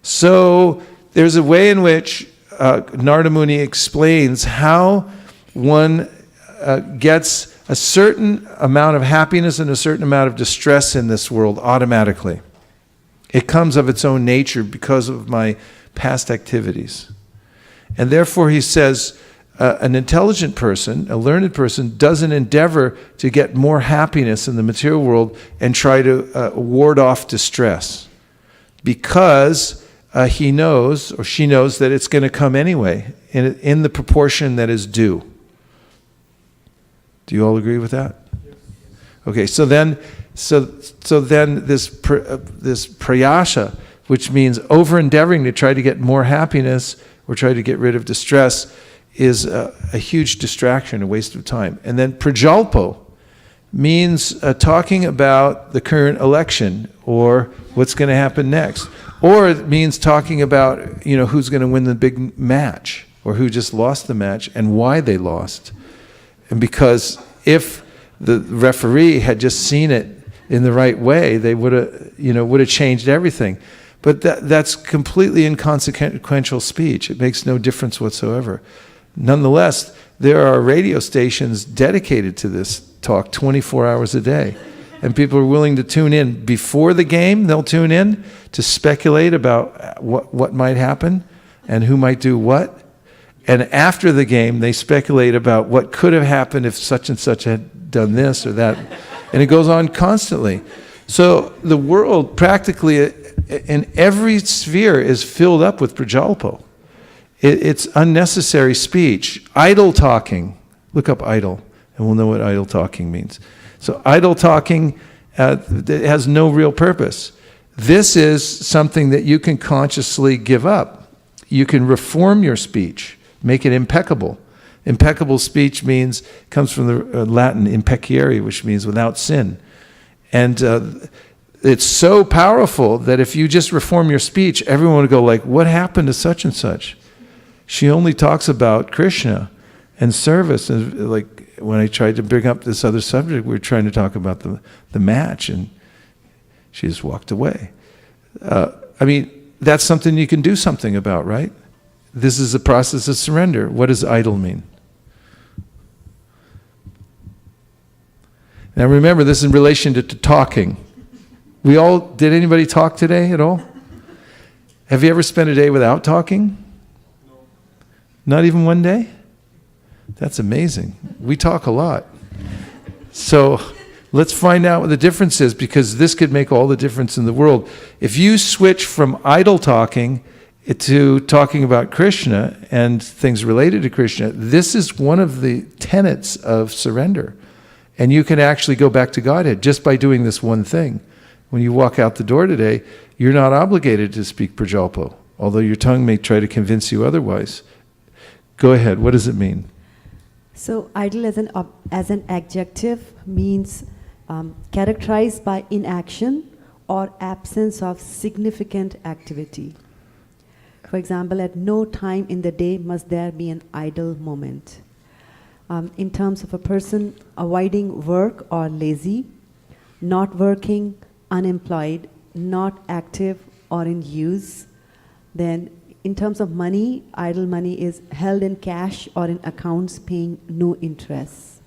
So there's a way in which Narada Muni explains how one gets a certain amount of happiness and a certain amount of distress in this world automatically. It comes of its own nature because of my past activities. And therefore, he says, an intelligent person, a learned person, doesn't endeavor to get more happiness in the material world and try to ward off distress, because he knows or she knows that it's going to come anyway in the proportion that is due. Do you all agree with that? Okay, so then this prayasha, which means over-endeavoring to try to get more happiness or try to get rid of distress, is a huge distraction, a waste of time. And then prajalpo means talking about the current election or what's going to happen next. Or it means talking about, who's going to win the big match or who just lost the match and why they lost. And because if the referee had just seen it in the right way, they would have changed everything. But that's completely inconsequential speech. It makes no difference whatsoever. Nonetheless, there are radio stations dedicated to this talk 24 hours a day. And people are willing to tune in. Before the game, they'll tune in to speculate about what might happen and who might do what. And after the game, they speculate about what could have happened if such and such had done this or that. And it goes on constantly. So the world practically in every sphere is filled up with prajalpo. It's unnecessary speech. Idle talking. Look up idle, and we'll know what idle talking means. So idle talking has no real purpose. This is something that you can consciously give up. You can reform your speech, make it impeccable. Impeccable speech comes from the Latin impecciare, which means without sin. And it's so powerful that if you just reform your speech, everyone would go like, what happened to such and such? She only talks about Krishna and service. And like when I tried to bring up this other subject, we were trying to talk about the match, and she just walked away. That's something you can do something about, right? This is a process of surrender. What does idle mean? Now remember, this is in relation to talking. Did anybody talk today at all? Have you ever spent a day without talking? No. Not even one day? That's amazing. We talk a lot. So let's find out what the difference is, because this could make all the difference in the world. If you switch from idle talking to talking about Krishna and things related to Krishna, this is one of the tenets of surrender. And you can actually go back to Godhead just by doing this one thing. When you walk out the door today, you're not obligated to speak prajalpo, although your tongue may try to convince you otherwise. Go ahead. What does it mean? So idle as an adjective means characterized by inaction or absence of significant activity. For example, at no time in the day must there be an idle moment. In terms of a person avoiding work or lazy, not working, unemployed, not active or in use. Then in terms of money, idle money is held in cash or in accounts paying no interest.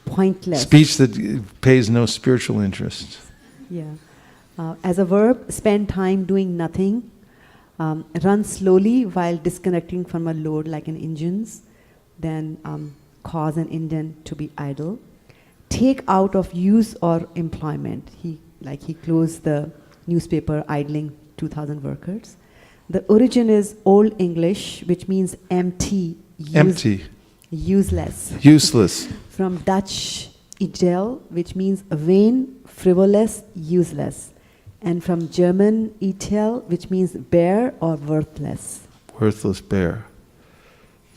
Pointless. Speech that pays no spiritual interest. Yeah. As a verb, spend time doing nothing. Run slowly while disconnecting from a load like an engine's. Then cause an indent to be idle. Take out of use or employment. He closed the newspaper idling 2,000 workers. The origin is Old English, which means empty. Empty. Useless. Useless. From Dutch idel, which means vain, frivolous, useless. And from German itel, which means bare or worthless. Worthless, bare.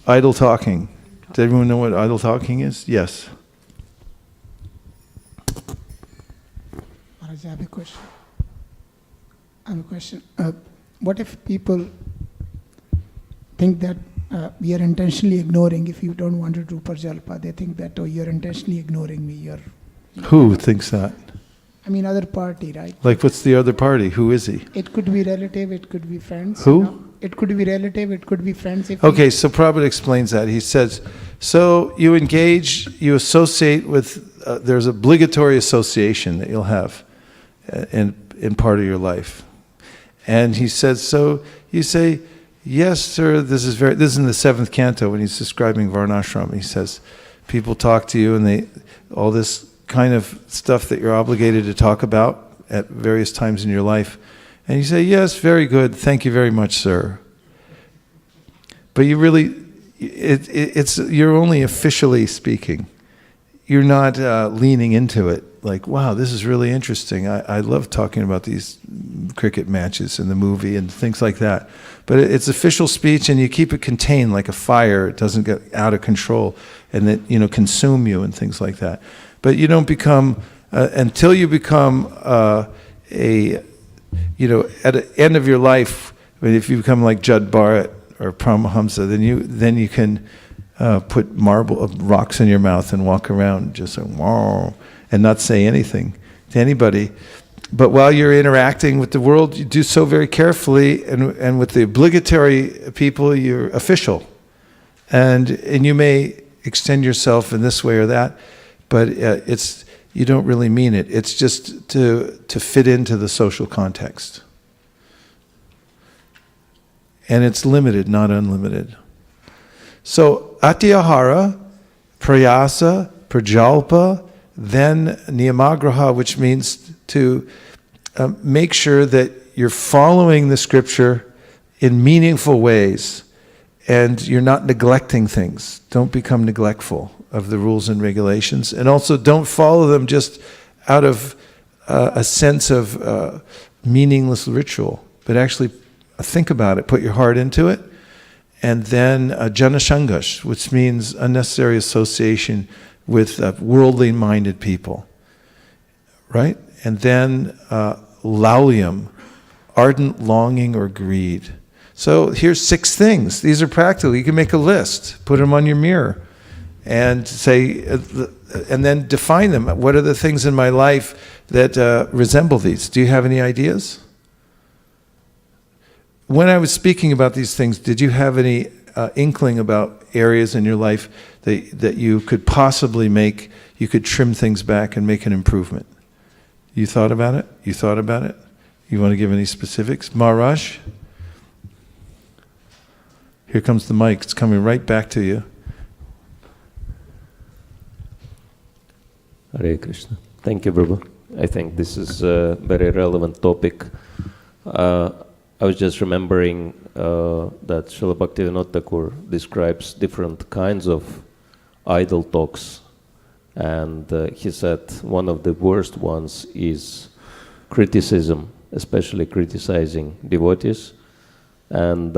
Idle talking. Does everyone know what idle talking is? Yes. Maharaj, I have a question. What if people think that we are intentionally ignoring, if you don't want to do Prajalpa, they think that, you're intentionally ignoring me. Who thinks that? Other party, right? Like, what's the other party? Who is he? It could be relative, it could be friends. Who? It could be relative, it could be friends. Okay, so Prabhupada explains that. He says, So you engage, you associate with, there's obligatory association that you'll have in part of your life. And he says, so you say, yes, sir, this is in the 7th canto when he's describing Varnashram. He says, people talk to you and all this kind of stuff that you're obligated to talk about at various times in your life. And you say, yes, very good, thank you very much, sir. But you really, you're only officially speaking. You're not leaning into it. Like, wow, this is really interesting. I love talking about these cricket matches and the movie and things like that. But it's official speech, and you keep it contained like a fire. It doesn't get out of control and that consume you and things like that. But you don't become until you become at the end of your life. If you become like Judd Bharat or Paramahamsa, then you can put rocks in your mouth and walk around just like wow. And not say anything to anybody. But while you're interacting with the world, you do so very carefully, and with the obligatory people, you're official. And you may extend yourself in this way or that, but you don't really mean it. It's just to fit into the social context. And it's limited, not unlimited. So, atyahara, prayasa, prajalpa, then niyamagraha, which means to make sure that you're following the scripture in meaningful ways and you're not neglecting things. Don't become neglectful of the rules and regulations. And also don't follow them just out of a sense of meaningless ritual, but actually think about it, put your heart into it. And then janashangash, which means unnecessary association with worldly-minded people, right? And then laulium, ardent longing or greed. So here's 6 things. These are practical. You can make a list, put them on your mirror, and say, and then define them. What are the things in my life that resemble these? Do you have any ideas? When I was speaking about these things, did you have any inkling about areas in your life that you could possibly you could trim things back and make an improvement? You thought about it? You thought about it? You want to give any specifics? Maharaj? Here comes the mic. It's coming right back to you. Hare Krishna. Thank you, Prabhu. I think this is a very relevant topic. I was just remembering that Srila Bhaktivinoda Thakur describes different kinds of idle talks, and he said one of the worst ones is criticism, especially criticizing devotees. And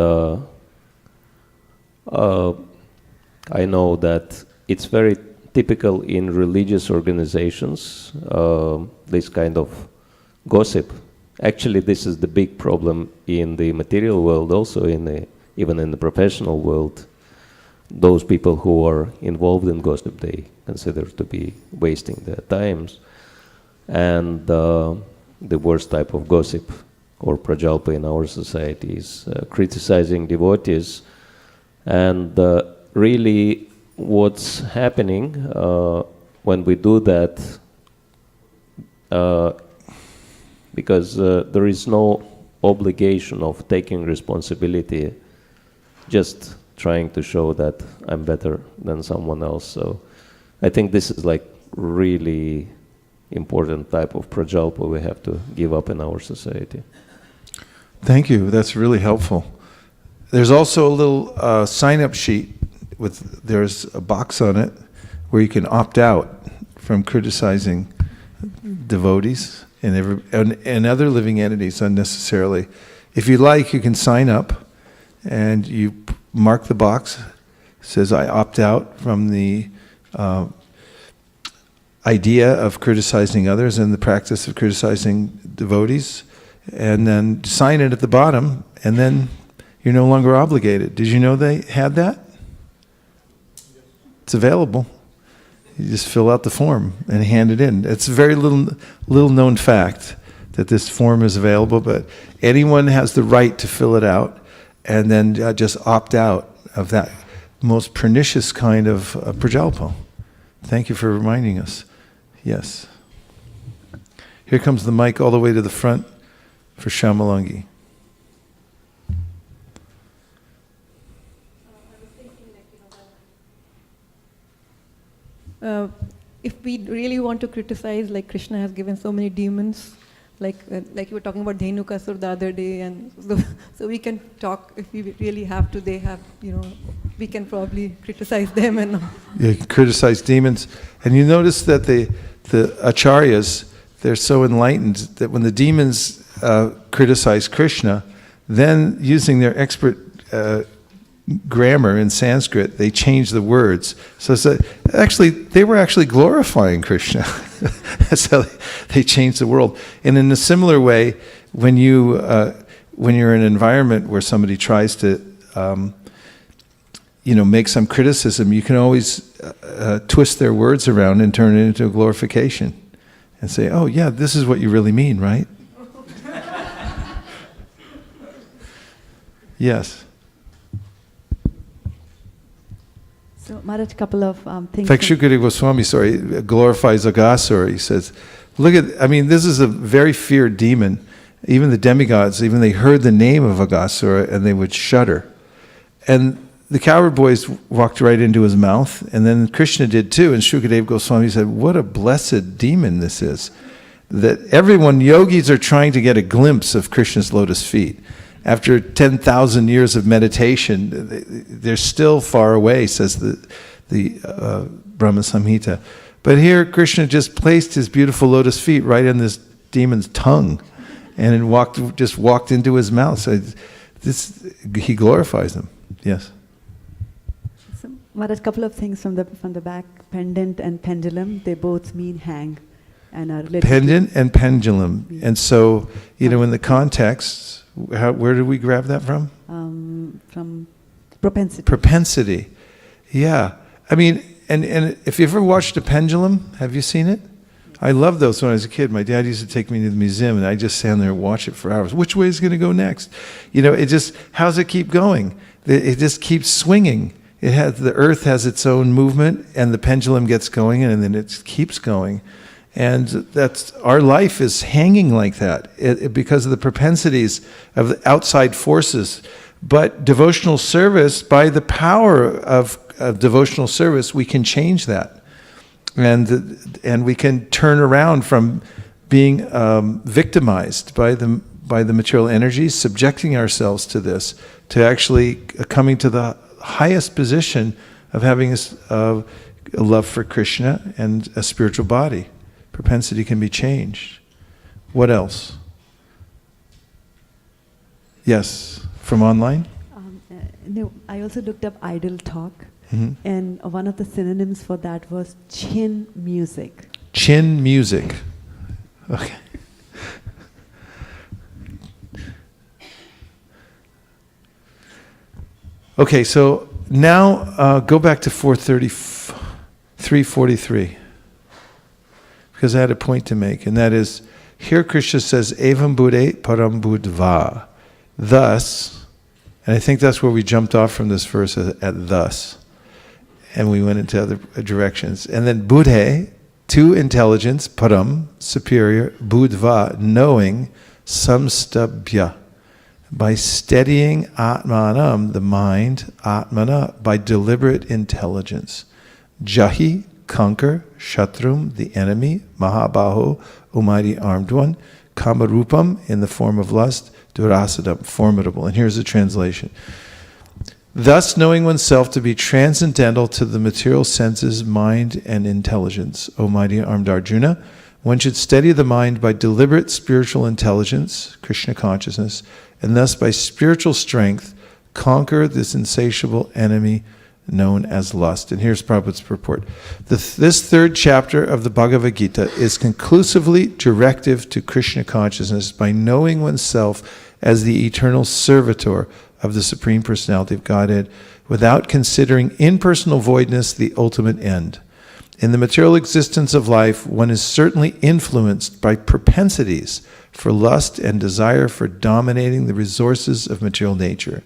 I know that it's very typical in religious organizations, this kind of gossip. Actually, this is the big problem in the material world, also even in the professional world. Those people who are involved in gossip, they consider to be wasting their times. And the worst type of gossip or prajalpa in our society is criticizing devotees. And really what's happening when we do that, because there is no obligation of taking responsibility, just trying to show that I'm better than someone else. So I think this is like really important type of prajalpa we have to give up in our society. Thank you. That's really helpful. There's also a little sign-up sheet there's a box on it where you can opt out from criticizing devotees and other living entities unnecessarily. If you like, you can sign up and you mark the box. It says, I opt out from the idea of criticizing others and the practice of criticizing devotees, and then sign it at the bottom, and then you're no longer obligated. Did you know they had that? It's available. You just fill out the form and hand it in. It's a very little known fact that this form is available, but anyone has the right to fill it out and then just opt out of that. most pernicious kind of prajalpo. Thank you for reminding us. Yes. Here comes the mic all the way to the front for Shamalangi. If we really want to criticize, like Krishna has given so many demons, like you were talking about Dhenukasur the other day, and so we can talk if we really have to. They have, we can probably criticize them and. You can criticize demons, and you notice that the acharyas, they're so enlightened that when the demons criticize Krishna, then using their expert grammar in Sanskrit, they change the words. So they were actually glorifying Krishna. That's how they changed the world. And in a similar way, when you're in an environment where somebody tries to, make some criticism, you can always twist their words around and turn it into a glorification, and say, "Oh yeah, this is what you really mean, right?" Yes. So, Maharaj, a couple of things. In fact, Shukadeva Goswami, glorifies Aghasura. He says, this is a very feared demon. Even the demigods, they heard the name of Aghasura and they would shudder. And the cowherd boys walked right into his mouth, and then Krishna did too. And Shukadeva Goswami said, what a blessed demon this is. That yogis are trying to get a glimpse of Krishna's lotus feet. After 10,000 years of meditation, they're still far away, says the Brahma Samhita. But here, Krishna just placed his beautiful lotus feet right in this demon's tongue, and walked into his mouth. So he glorifies them. Yes. So, Maharaj, a couple of things from the back. Pendant and pendulum, they both mean hang, and are related. Pendant and pendulum, and so in the context. Where did we grab that from? From propensity. Propensity, yeah. And if you ever watched a pendulum, have you seen it? I loved those when I was a kid. My dad used to take me to the museum, and I just stand there and watch it for hours. Which way is it going to go next? How's it keep going? It just keeps swinging. The earth has its own movement, and the pendulum gets going, and then it keeps going. And that's our life is hanging like that because of the propensities of the outside forces. But devotional service, by the power of devotional service, we can change that, and we can turn around from being victimized by the material energies, subjecting ourselves to this, to actually coming to the highest position of having a love for Krishna and a spiritual body. Propensity can be changed. What else? Yes, from online? No, I also looked up idle talk, Mm-hmm. and one of the synonyms for that was chin music. Chin music. Okay. Okay, so now go back to 343. Because I had a point to make, and that is, here Krishna says, Evam Buddhe Param Buddhva. Thus, and I think that's where we jumped off from this verse at thus, and we went into other directions. And then Buddhe, to intelligence, Param, superior, Buddhva, knowing, Samstabhya, by steadying Atmanam, the mind, Atmana, by deliberate intelligence. Jahi, conquer, Shatrum, the enemy, Mahabaho, Almighty armed one, Kamarupam, in the form of lust, Durasadam, formidable. And here's the translation. Thus knowing oneself to be transcendental to the material senses, mind, and intelligence, O mighty armed Arjuna, one should steady the mind by deliberate spiritual intelligence, Krishna consciousness, and thus by spiritual strength conquer this insatiable enemy known as lust. And here's Prabhupada's purport. This third chapter of the Bhagavad-Gita is conclusively directive to Krishna consciousness by knowing oneself as the eternal servitor of the Supreme Personality of Godhead without considering impersonal voidness the ultimate end. In the material existence of life, one is certainly influenced by propensities for lust and desire for dominating the resources of material nature.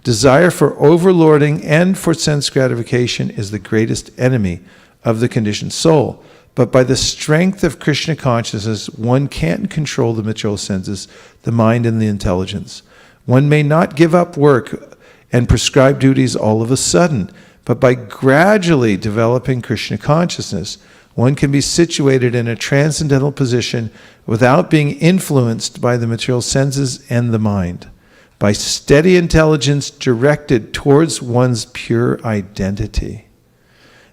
Desire for overlording and for sense gratification is the greatest enemy of the conditioned soul. But by the strength of Krishna consciousness, one can control the material senses, the mind, and the intelligence. One may not give up work and prescribed duties all of a sudden, but by gradually developing Krishna consciousness, one can be situated in a transcendental position without being influenced by the material senses and the mind, by steady intelligence directed towards one's pure identity.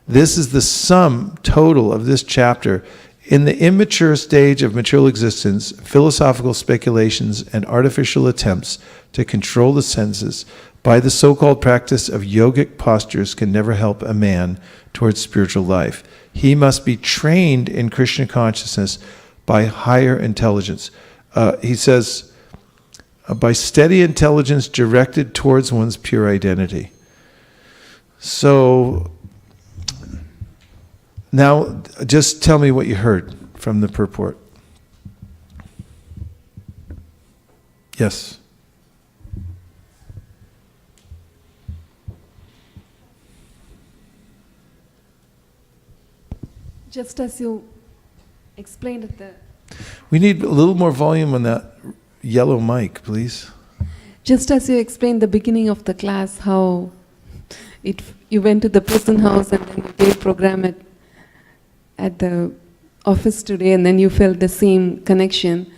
This is the sum total of this chapter. In the immature stage of material existence, philosophical speculations and artificial attempts to control the senses by the so-called practice of yogic postures can never help a man towards spiritual life. He must be trained in Krishna consciousness by higher intelligence. He says, by steady intelligence directed towards one's pure identity. So, now just tell me what you heard from the purport. Yes. Just as you explained at the... We need a little more volume on that yellow mic, please. Just as you explained the beginning of the class, how you went to the prison house and then you gave program at the office today, and then you felt the same connection.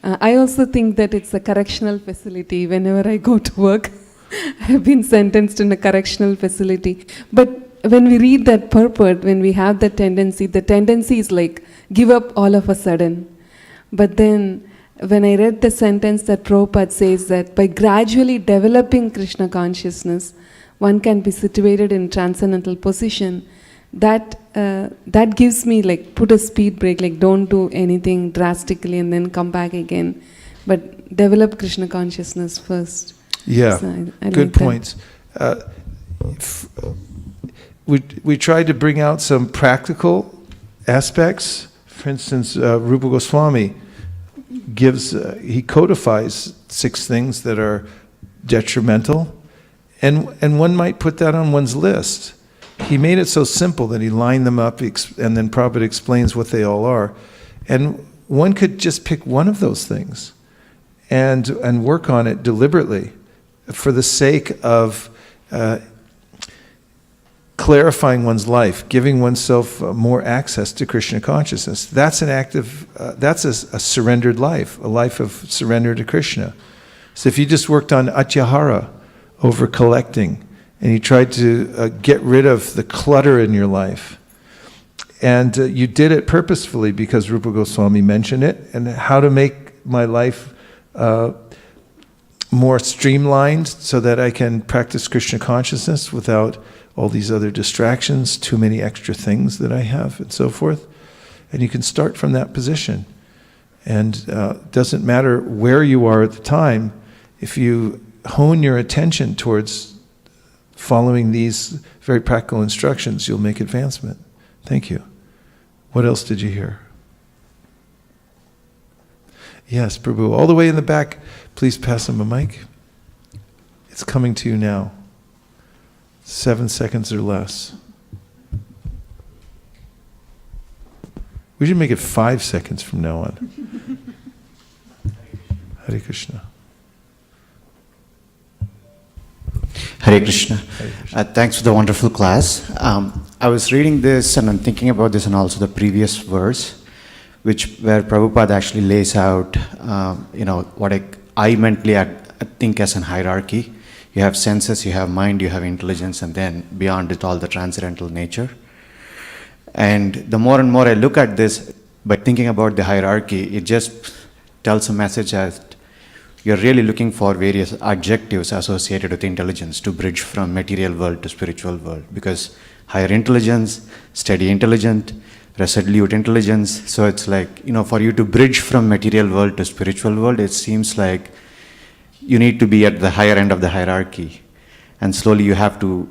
I also think that it's a correctional facility. Whenever I go to work, I have been sentenced in a correctional facility. But when we read that purport, when we have the tendency is like give up all of a sudden. But then when I read the sentence that Prabhupada says that by gradually developing Krishna consciousness, one can be situated in transcendental position, that gives me like put a speed brake, like don't do anything drastically and then come back again, but develop Krishna consciousness first. Yeah, So I good like points. We tried to bring out some practical aspects. For instance, Rupa Goswami he codifies 6 things that are detrimental, and one might put that on one's list. He made it so simple that he lined them up, and then Prabhupada explains what they all are. And one could just pick one of those things and work on it deliberately for the sake of clarifying one's life, giving oneself more access to Krishna consciousness. That's that's a surrendered life, a life of surrender to Krishna. So if you just worked on atyahara, over collecting, and you tried to get rid of the clutter in your life, and you did it purposefully because Rupa Goswami mentioned it, and how to make my life more streamlined so that I can practice Krishna consciousness without all these other distractions, too many extra things that I have, and so forth. And you can start from that position. And it doesn't matter where you are at the time, if you hone your attention towards following these very practical instructions, you'll make advancement. Thank you. What else did you hear? Yes, Prabhu. All the way in the back, please pass him a mic. It's coming to you now. 7 seconds or less. We should make it 5 seconds from now on. Hare Krishna. Hare Krishna. Thanks for the wonderful class. I was reading this and I'm thinking about this and also the previous verse, where Prabhupada actually lays out, what I mentally think as a hierarchy. You have senses, you have mind, you have intelligence, and then beyond it all the transcendental nature. And the more and more I look at this, by thinking about the hierarchy, it just tells a message that you're really looking for various adjectives associated with intelligence to bridge from material world to spiritual world. Because higher intelligence, steady intelligent, resolute intelligence. So it's like, for you to bridge from material world to spiritual world, it seems like you need to be at the higher end of the hierarchy. And slowly you have to,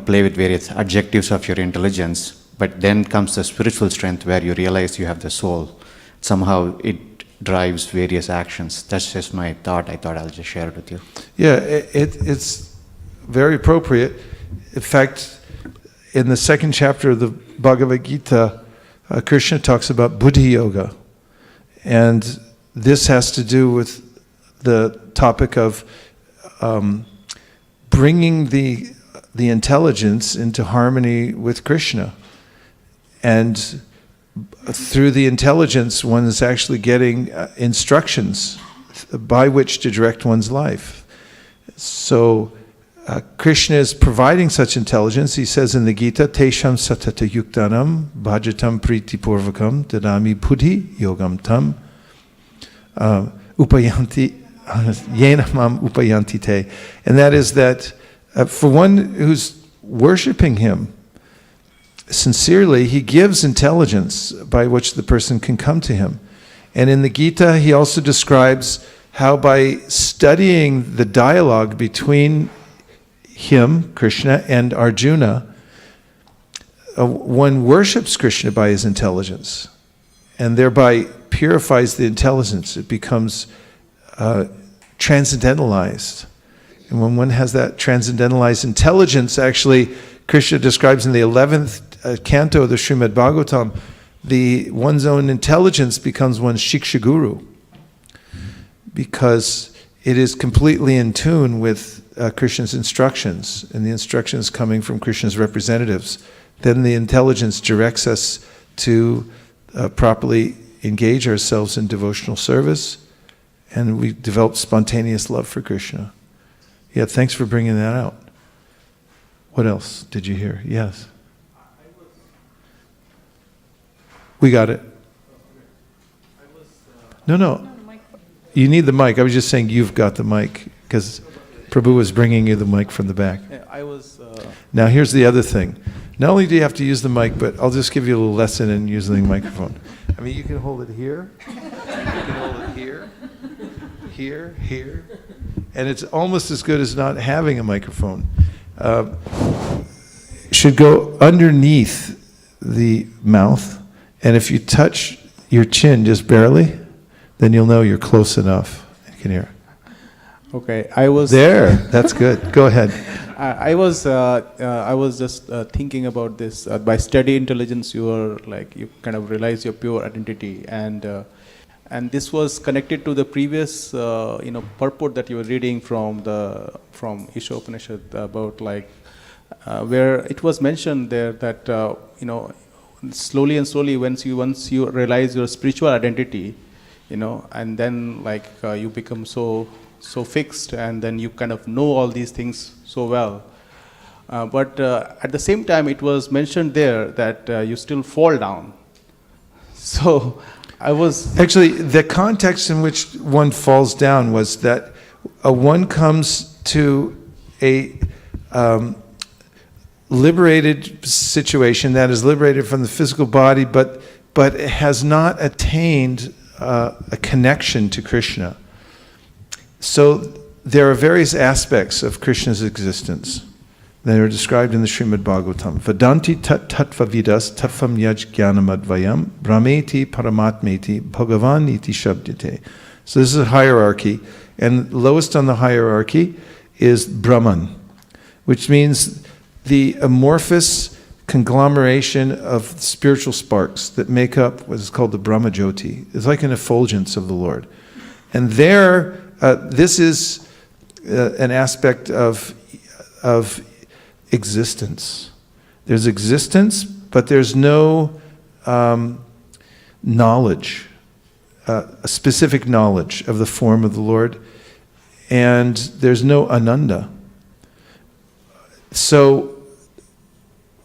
play with various adjectives of your intelligence. But then comes the spiritual strength where you realize you have the soul. Somehow it drives various actions. That's just my thought. I thought I'll just share it with you. Yeah, it's very appropriate. In fact, in the second chapter of the Bhagavad-Gita, Krishna talks about Buddhi Yoga. And this has to do with the topic of bringing the intelligence into harmony with Krishna. And through the intelligence, one is actually getting instructions by which to direct one's life. So Krishna is providing such intelligence. He says in the Gita, Tesham satata yuktanam bhajatam priti purvakam dadami buddhi yogam tam upayanti yenamam upayanti te. And that is that for one who's worshiping him sincerely, he gives intelligence by which the person can come to him. And in the Gita, he also describes how by studying the dialogue between him, Krishna, and Arjuna, one worships Krishna by his intelligence and thereby purifies the intelligence. It becomes transcendentalized. And when one has that transcendentalized intelligence, actually, Krishna describes in the 11th canto of the Srimad Bhagavatam, one's own intelligence becomes one's Shiksha Guru, because it is completely in tune with Krishna's instructions, and the instructions coming from Krishna's representatives. Then the intelligence directs us to properly engage ourselves in devotional service, and we develop spontaneous love for Krishna. Yeah, thanks for bringing that out. What else did you hear? Yes. We got it. No. You need the mic. I was just saying you've got the mic, because Prabhu was bringing you the mic from the back. Now here's the other thing. Not only do you have to use the mic, but I'll just give you a little lesson in using the microphone. I mean, you can hold it here. You can hold it here, here. And it's almost as good as not having a microphone. Should go underneath the mouth. And if you touch your chin just barely, then you'll know you're close enough. You can hear. Okay, I was there. That's good. Go ahead. I was just thinking about this. By study intelligence, you kind of realize your pure identity, and this was connected to the previous purport that you were reading from Isha Upanishad about where it was mentioned there that slowly and slowly once you realize your spiritual identity, and then you become so fixed, and then you kind of know all these things so well. But at the same time, it was mentioned there that you still fall down. So I was... Actually, the context in which one falls down was that one comes to a liberated situation that is liberated from the physical body, but has not attained a connection to Krishna. So there are various aspects of Krishna's existence that are described in the Srimad Bhagavatam. Vadanti tat tattva vidas tattvam yaj jnanamadvayam brahmeti paramatmeti bhagavan iti shabdite. So this is a hierarchy, and lowest on the hierarchy is Brahman, which means the amorphous conglomeration of spiritual sparks that make up what is called the Brahma Jyoti. It's like an effulgence of the Lord. And there, this is an aspect of existence. There's existence, but there's no knowledge, a specific knowledge of the form of the Lord, and there's no ananda. So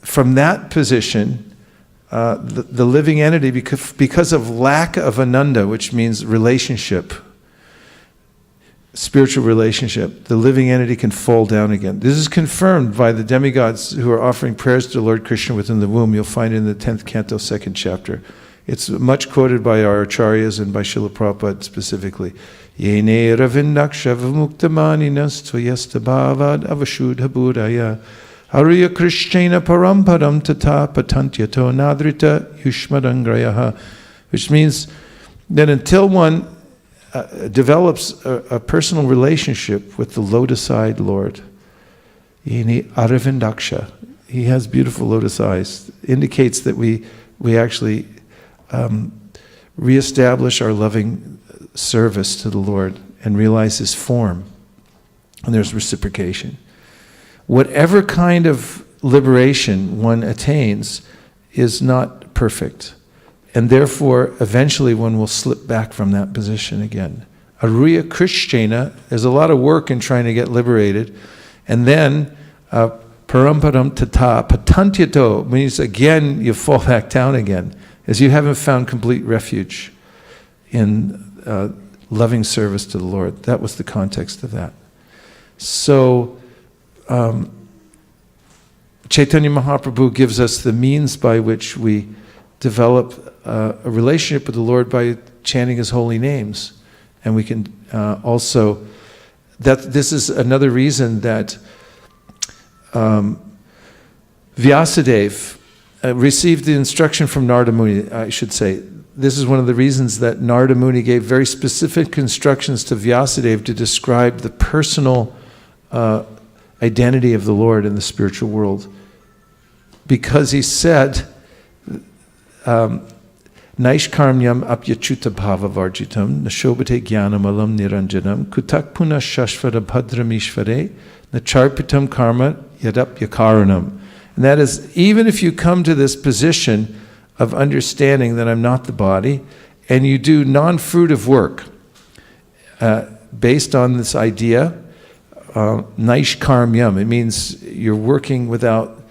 from that position, the living entity, because of lack of ananda, which means relationship, spiritual relationship, the living entity can fall down again. This is confirmed by the demigods who are offering prayers to Lord Krishna within the womb. You'll find it in the 10th canto, 2nd chapter. It's much quoted by our acharyas and by Srila Prabhupada specifically. Yene ravindaksha vamuktamaninas tvayastabhavad avashudha buddhaya Arya Krishnena paramparam tata patantyato nadrita yushmadangrayaha, which means that until one develops a personal relationship with the lotus-eyed Lord, Ini Aravindaksha. He has beautiful lotus eyes. Indicates that we actually reestablish our loving service to the Lord and realize His form. And there's reciprocation. Whatever kind of liberation one attains is not perfect. And therefore, eventually one will slip back from that position again. Aruya Krishnena, there's a lot of work in trying to get liberated. And then, paramparam tata patantyato means again you fall back down again, as you haven't found complete refuge in loving service to the Lord. That was the context of that. So, Chaitanya Mahaprabhu gives us the means by which we develop a relationship with the Lord by chanting His holy names. And we can also, this is another reason that Vyasadeva received the instruction from Narada Muni, I should say. This is one of the reasons that Narada Muni gave very specific instructions to Vyasadeva to describe the personal identity of the Lord in the spiritual world. Because he said, Naishkarmyam apyachuta bhava varjitam, nashobate jnanam alam niranjanam, kutak puna shashvara bhadramishvare, nacharpitam karma yadap yakaranam. And that is, even if you come to this position of understanding that I'm not the body, and you do non-fruitive work based on this idea, naishkarmyam, it means you're working without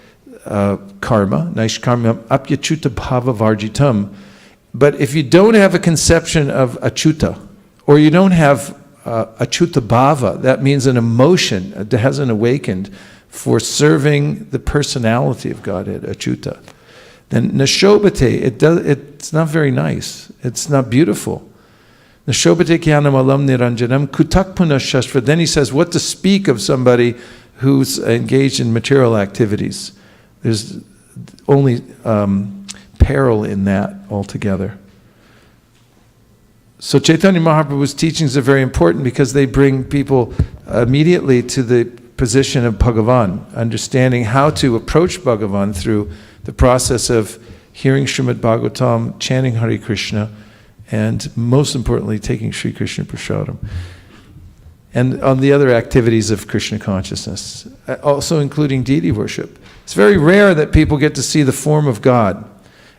karma, naishkarmyam apyachuta bhava varjitam. But if you don't have a conception of achuta, or you don't have achuta bhava, that means an emotion that hasn't awakened for serving the personality of Godhead, achuta, then nashobate, it's not very nice. It's not beautiful. Nashobate jnanam alam niranjanam kutak puna shashva. Then he says what to speak of somebody who's engaged in material activities. There's only peril in that altogether. So Chaitanya Mahaprabhu's teachings are very important because they bring people immediately to the position of Bhagavan, understanding how to approach Bhagavan through the process of hearing Srimad Bhagavatam, chanting Hare Krishna, and most importantly, taking Sri Krishna Prasadam. And on the other activities of Krishna consciousness, also including deity worship. It's very rare that people get to see the form of God,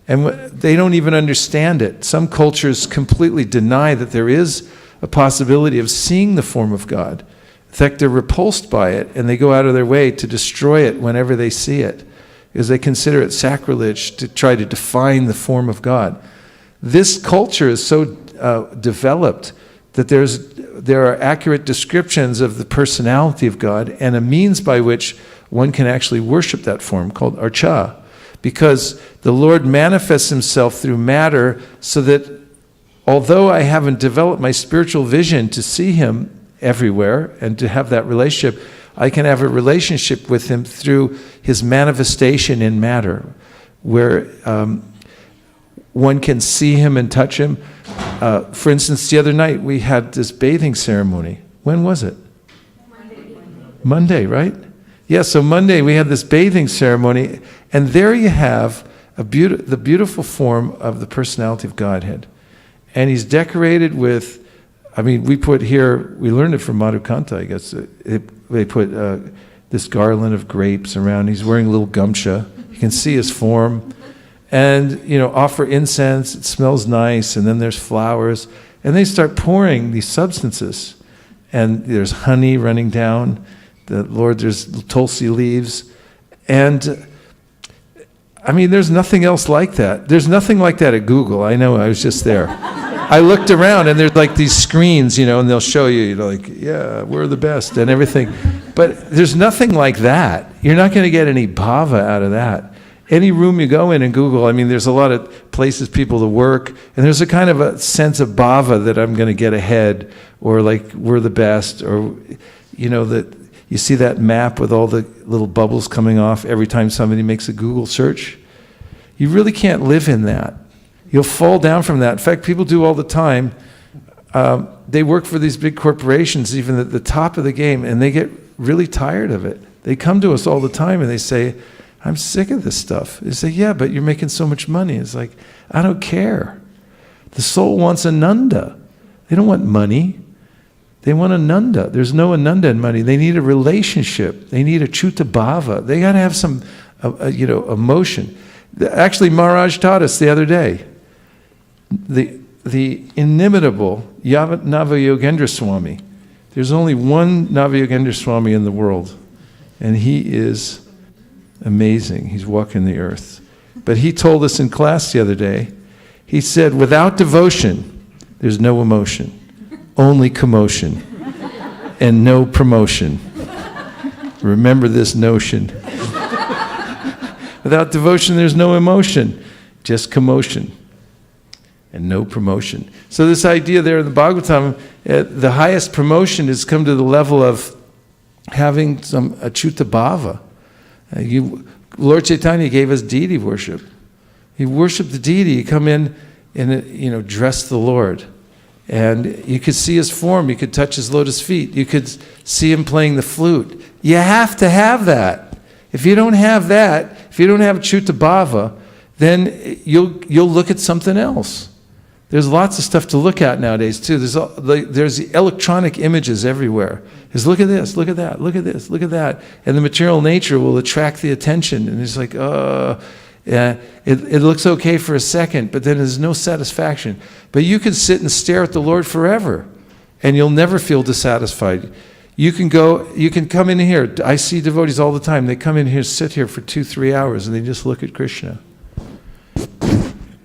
and they don't even understand it. Some cultures completely deny that there is a possibility of seeing the form of God. In fact, they're repulsed by it, and they go out of their way to destroy it whenever they see it, because they consider it sacrilege to try to define the form of God. This culture is so developed that there are accurate descriptions of the personality of God and a means by which one can actually worship that form called archa, because the Lord manifests Himself through matter so that although I haven't developed my spiritual vision to see Him everywhere and to have that relationship, I can have a relationship with Him through His manifestation in matter, where one can see Him and touch Him. For instance, the other night we had this bathing ceremony. When was it? Monday, right? Yeah, so Monday we had this bathing ceremony, and there you have the beautiful form of the personality of Godhead. And He's decorated with, we put here, we learned it from Madhukanta, I guess. They put this garland of grapes around. He's wearing a little gamcha. You can see His form. And, offer incense. It smells nice. And then there's flowers. And they start pouring these substances. And there's honey running down. There's tulsi leaves. And, there's nothing else like that. There's nothing like that at Google. I know, I was just there. I looked around, and there's like these screens, and they'll show you, yeah, we're the best and everything. But there's nothing like that. You're not going to get any bhava out of that. Any room you go in Google, there's a lot of places people to work, and there's a kind of a sense of bhava that I'm going to get ahead, or like we're the best, or, that you see that map with all the little bubbles coming off every time somebody makes a Google search. You really can't live in that. You'll fall down from that. In fact, people do all the time. They work for these big corporations, even at the top of the game, and they get really tired of it. They come to us all the time and they say, I'm sick of this stuff. They say, yeah, but you're making so much money. It's like, I don't care. The soul wants ananda. They don't want money. They want ananda. There's no ananda in money. They need a relationship. They need a chuta bhava. They got to have some, emotion. Actually, Maharaj taught us the other day. The inimitable Navayogendra Swami. There's only one Navayogendra Swami in the world, and he is amazing. He's walking the earth. But he told us in class the other day, he said, without devotion, there's no emotion, only commotion, and no promotion. Remember this notion. Without devotion, there's no emotion, just commotion, and no promotion. So this idea there in the Bhagavatam, the highest promotion is come to the level of having some achuta bhava. Lord Chaitanya gave us deity worship. He worshiped the deity. You come in and dress the Lord. And you could see his form. You could touch his lotus feet. You could see him playing the flute. You have to have that. If you don't have that, if you don't have Chuta Bhava, then you'll look at something else. There's lots of stuff to look at nowadays too. There's electronic images everywhere. There's look at this, look at that, look at this, look at that. And the material nature will attract the attention. And it's like, yeah, it looks okay for a second, but then there's no satisfaction. But you can sit and stare at the Lord forever, and you'll never feel dissatisfied. You can come in here. I see devotees all the time. They come in here, sit here for 2-3 hours, and they just look at Krishna.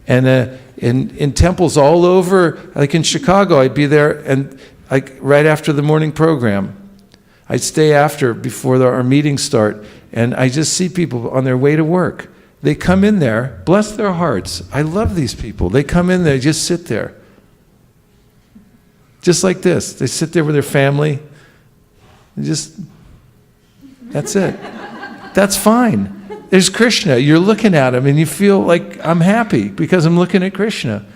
And in temples all over, like in Chicago, I'd be there, and like right after the morning program, I'd stay before our meetings start, and I just see people on their way to work. They come in there, bless their hearts. I love these people. They come in there, just sit there. Just like this. They sit there with their family. That's it. That's fine. There's Krishna. You're looking at him and you feel like I'm happy because I'm looking at Krishna.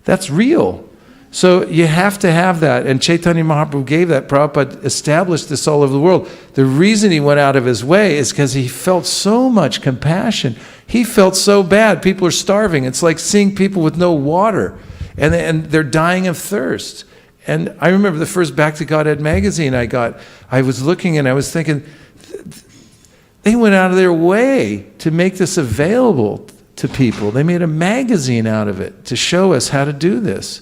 That's real. So you have to have that. And Chaitanya Mahaprabhu gave that. Prabhupada established this all over the world. The reason he went out of his way is because he felt so much compassion. He felt so bad. People are starving. It's like seeing people with no water. And they're dying of thirst. And I remember the first Back to Godhead magazine I got. I was looking and I was thinking, they went out of their way to make this available to people. They made a magazine out of it to show us how to do this.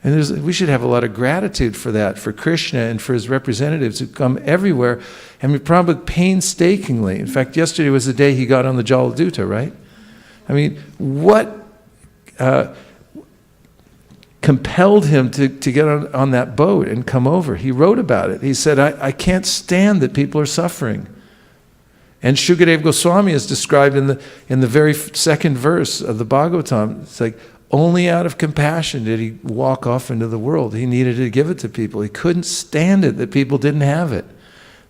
And we should have a lot of gratitude for that, for Krishna and for his representatives who come everywhere. And Prabhupada painstakingly, in fact, yesterday was the day he got on the Jaladuta, right? I mean, what compelled him to get on that boat and come over? He wrote about it. He said, I can't stand that people are suffering. And Shukadev Goswami is described in the very second verse of the Bhagavatam. It's like, only out of compassion did he walk off into the world. He needed to give it to people. He couldn't stand it that people didn't have it.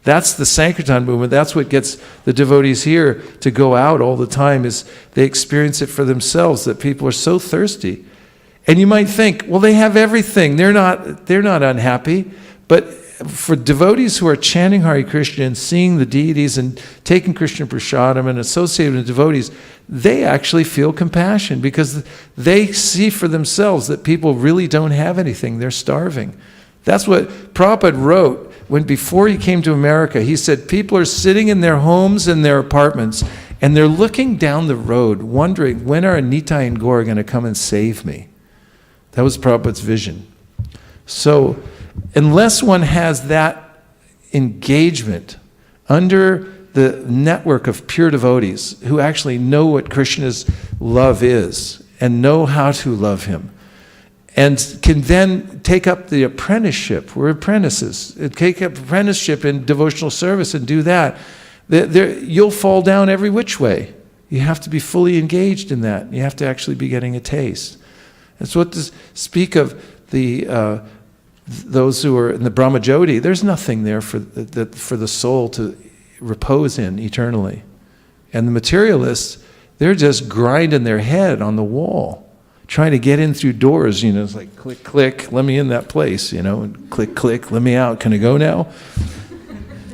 That's the Sankirtan movement. That's what gets the devotees here to go out all the time, is they experience it for themselves, that people are so thirsty. And you might think, well, they have everything. They're not unhappy. But for devotees who are chanting Hare Krishna and seeing the deities and taking Krishna Prasadam and associated with devotees, they actually feel compassion because they see for themselves that people really don't have anything. They're starving. That's what Prabhupada wrote before he came to America. He said, people are sitting in their homes and their apartments and they're looking down the road wondering, when are Nitai and Gaur going to come and save me? That was Prabhupada's vision. So, unless one has that engagement under the network of pure devotees who actually know what Krishna's love is and know how to love him, and can then take up the apprenticeship, we're apprentices, take up apprenticeship in devotional service and do that, you'll fall down every which way. You have to be fully engaged in that. You have to actually be getting a taste. That's what to speak of those who are in the Brahmajyoti. There's nothing there for the soul to repose in eternally. And the materialists, they're just grinding their head on the wall, trying to get in through doors. It's like click, click, let me in that place, and click, click, let me out. Can I go now?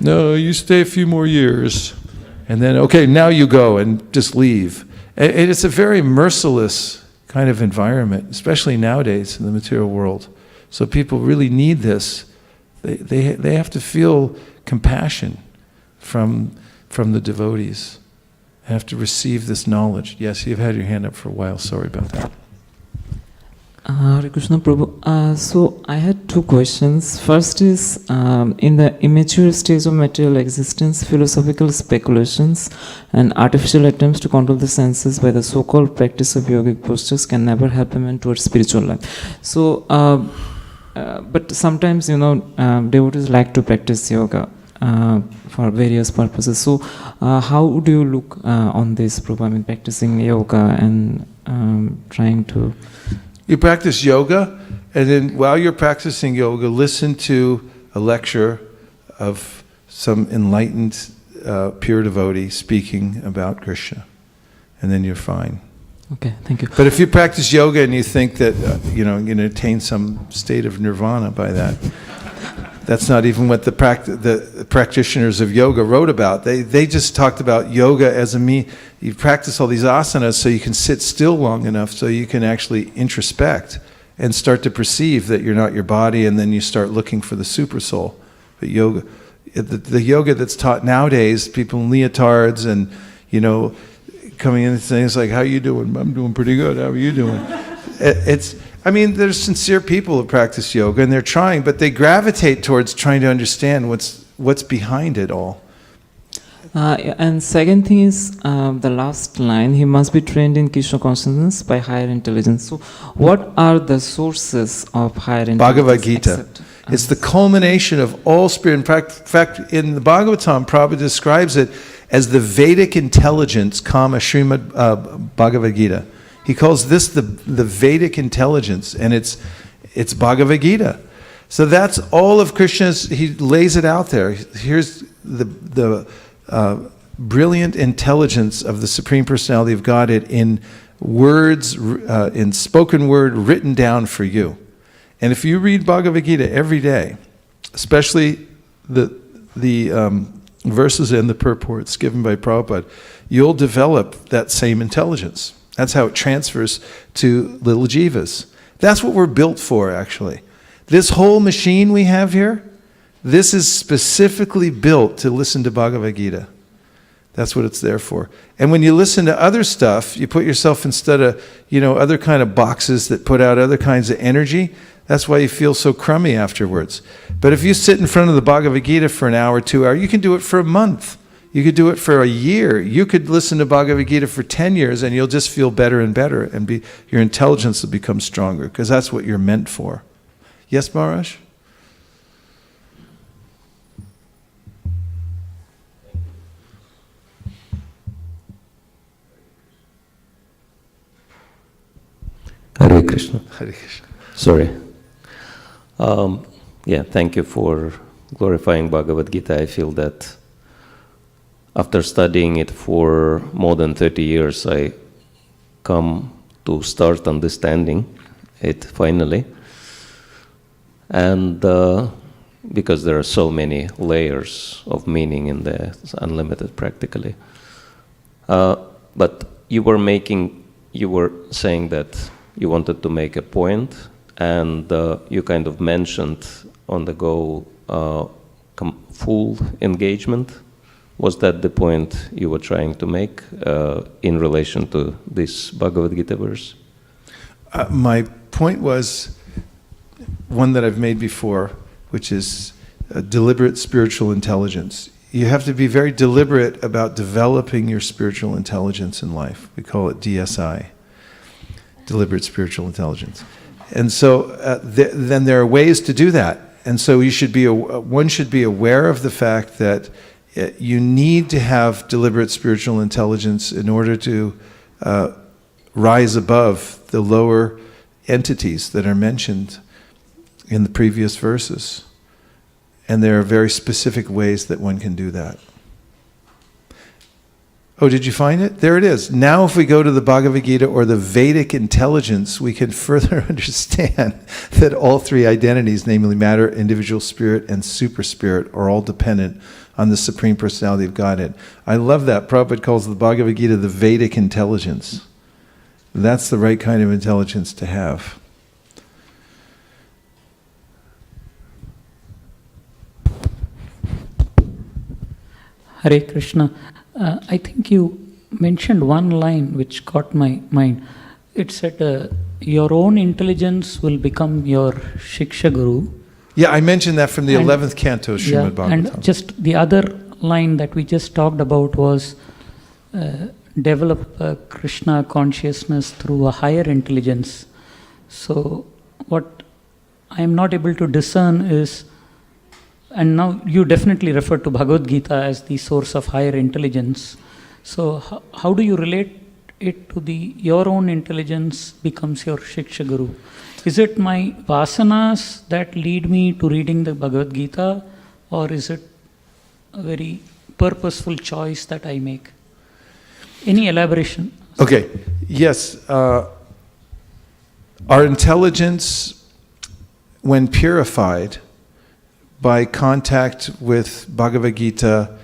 No, you stay a few more years. And then, okay, now you go and just leave. And it's a very merciless kind of environment, especially nowadays in the material world. So people really need this. They have to feel compassion from the devotees. They have to receive this knowledge. Yes, you've had your hand up for a while. Sorry about that. Hare Krishna Prabhu. So I had two questions. First is, in the immature stage of material existence, philosophical speculations and artificial attempts to control the senses by the so-called practice of yogic postures can never help a man towards spiritual life. So, but sometimes, devotees like to practice yoga for various purposes. So, how do you look on this, Prabhu? I mean, practicing yoga and trying to... You practice yoga, and then while you're practicing yoga, listen to a lecture of some enlightened, pure devotee speaking about Krishna, and then you're fine. Okay, thank you. But if you practice yoga and you think that you're going to attain some state of nirvana by that, that's not even what the practitioners of yoga wrote about. They just talked about yoga as a means. You practice all these asanas so you can sit still long enough so you can actually introspect and start to perceive that you're not your body, and then you start looking for the super soul. But yoga, the yoga that's taught nowadays, people in leotards and, coming in and saying, it's like, how you doing? I'm doing pretty good. How are you doing? There's sincere people who practice yoga and they're trying, but they gravitate towards trying to understand what's behind it all. And second thing is the last line, he must be trained in Krishna consciousness by higher intelligence. So what are the sources of higher intelligence? Bhagavad-Gita. It's the culmination of all spirit. In fact, in the Bhagavatam, Prabhupada describes it as the Vedic Intelligence, Srimad Bhagavad-Gita. He calls this the Vedic Intelligence, and it's Bhagavad-Gita. So that's all of Krishna's, he lays it out there. Here's the brilliant intelligence of the Supreme Personality of Godhead in words, in spoken word, written down for you. And if you read Bhagavad Gita every day, especially the verses and the purports given by Prabhupada, you'll develop that same intelligence. That's how it transfers to little jivas. That's what we're built for, actually. This whole machine we have here, this is specifically built to listen to Bhagavad Gita. That's what it's there for. And when you listen to other stuff, you put yourself instead of, other kind of boxes that put out other kinds of energy. That's why you feel so crummy afterwards. But if you sit in front of the Bhagavad Gita for an hour, 2 hours, you can do it for a month. You could do it for a year. You could listen to Bhagavad Gita for 10 years and you'll just feel better and better, and your intelligence will become stronger, because that's what you're meant for. Yes, Maharaj? Hare Krishna. Hare Krishna. Sorry. Thank you for glorifying Bhagavad Gita. I feel that after studying it for more than 30 years, I come to start understanding it finally. And because there are so many layers of meaning in there, it's unlimited practically. But you were saying that you wanted to make a point, and you kind of mentioned on the go full engagement. Was that the point you were trying to make in relation to this Bhagavad Gita verse? My point was one that I've made before, which is deliberate spiritual intelligence. You have to be very deliberate about developing your spiritual intelligence in life. We call it DSI, deliberate spiritual intelligence. And so then there are ways to do that. And so one should be aware of the fact that you need to have deliberate spiritual intelligence in order to rise above the lower entities that are mentioned in the previous verses. And there are very specific ways that one can do that. Oh, did you find it? There it is. Now if we go to the Bhagavad Gita or the Vedic Intelligence, we can further understand that all three identities, namely matter, individual spirit, and super spirit, are all dependent on the Supreme Personality of Godhead. I love that. Prabhupada calls the Bhagavad-Gita the Vedic Intelligence. That's the right kind of intelligence to have. Hare Krishna. I think you mentioned one line which caught my mind. It said, your own intelligence will become your Shiksha Guru. Yeah, I mentioned that from the 11th canto, Srimad Bhagavatam. And just the other line that we just talked about was develop Krishna consciousness through a higher intelligence. So what I am not able to discern is, and now you definitely refer to Bhagavad-Gita as the source of higher intelligence. So how do you relate it to your own intelligence becomes your Shiksha Guru? Is it my vasanas that lead me to reading the Bhagavad-Gita, or is it a very purposeful choice that I make? Any elaboration? Okay, yes. Our intelligence, when purified by contact with Bhagavad-Gita,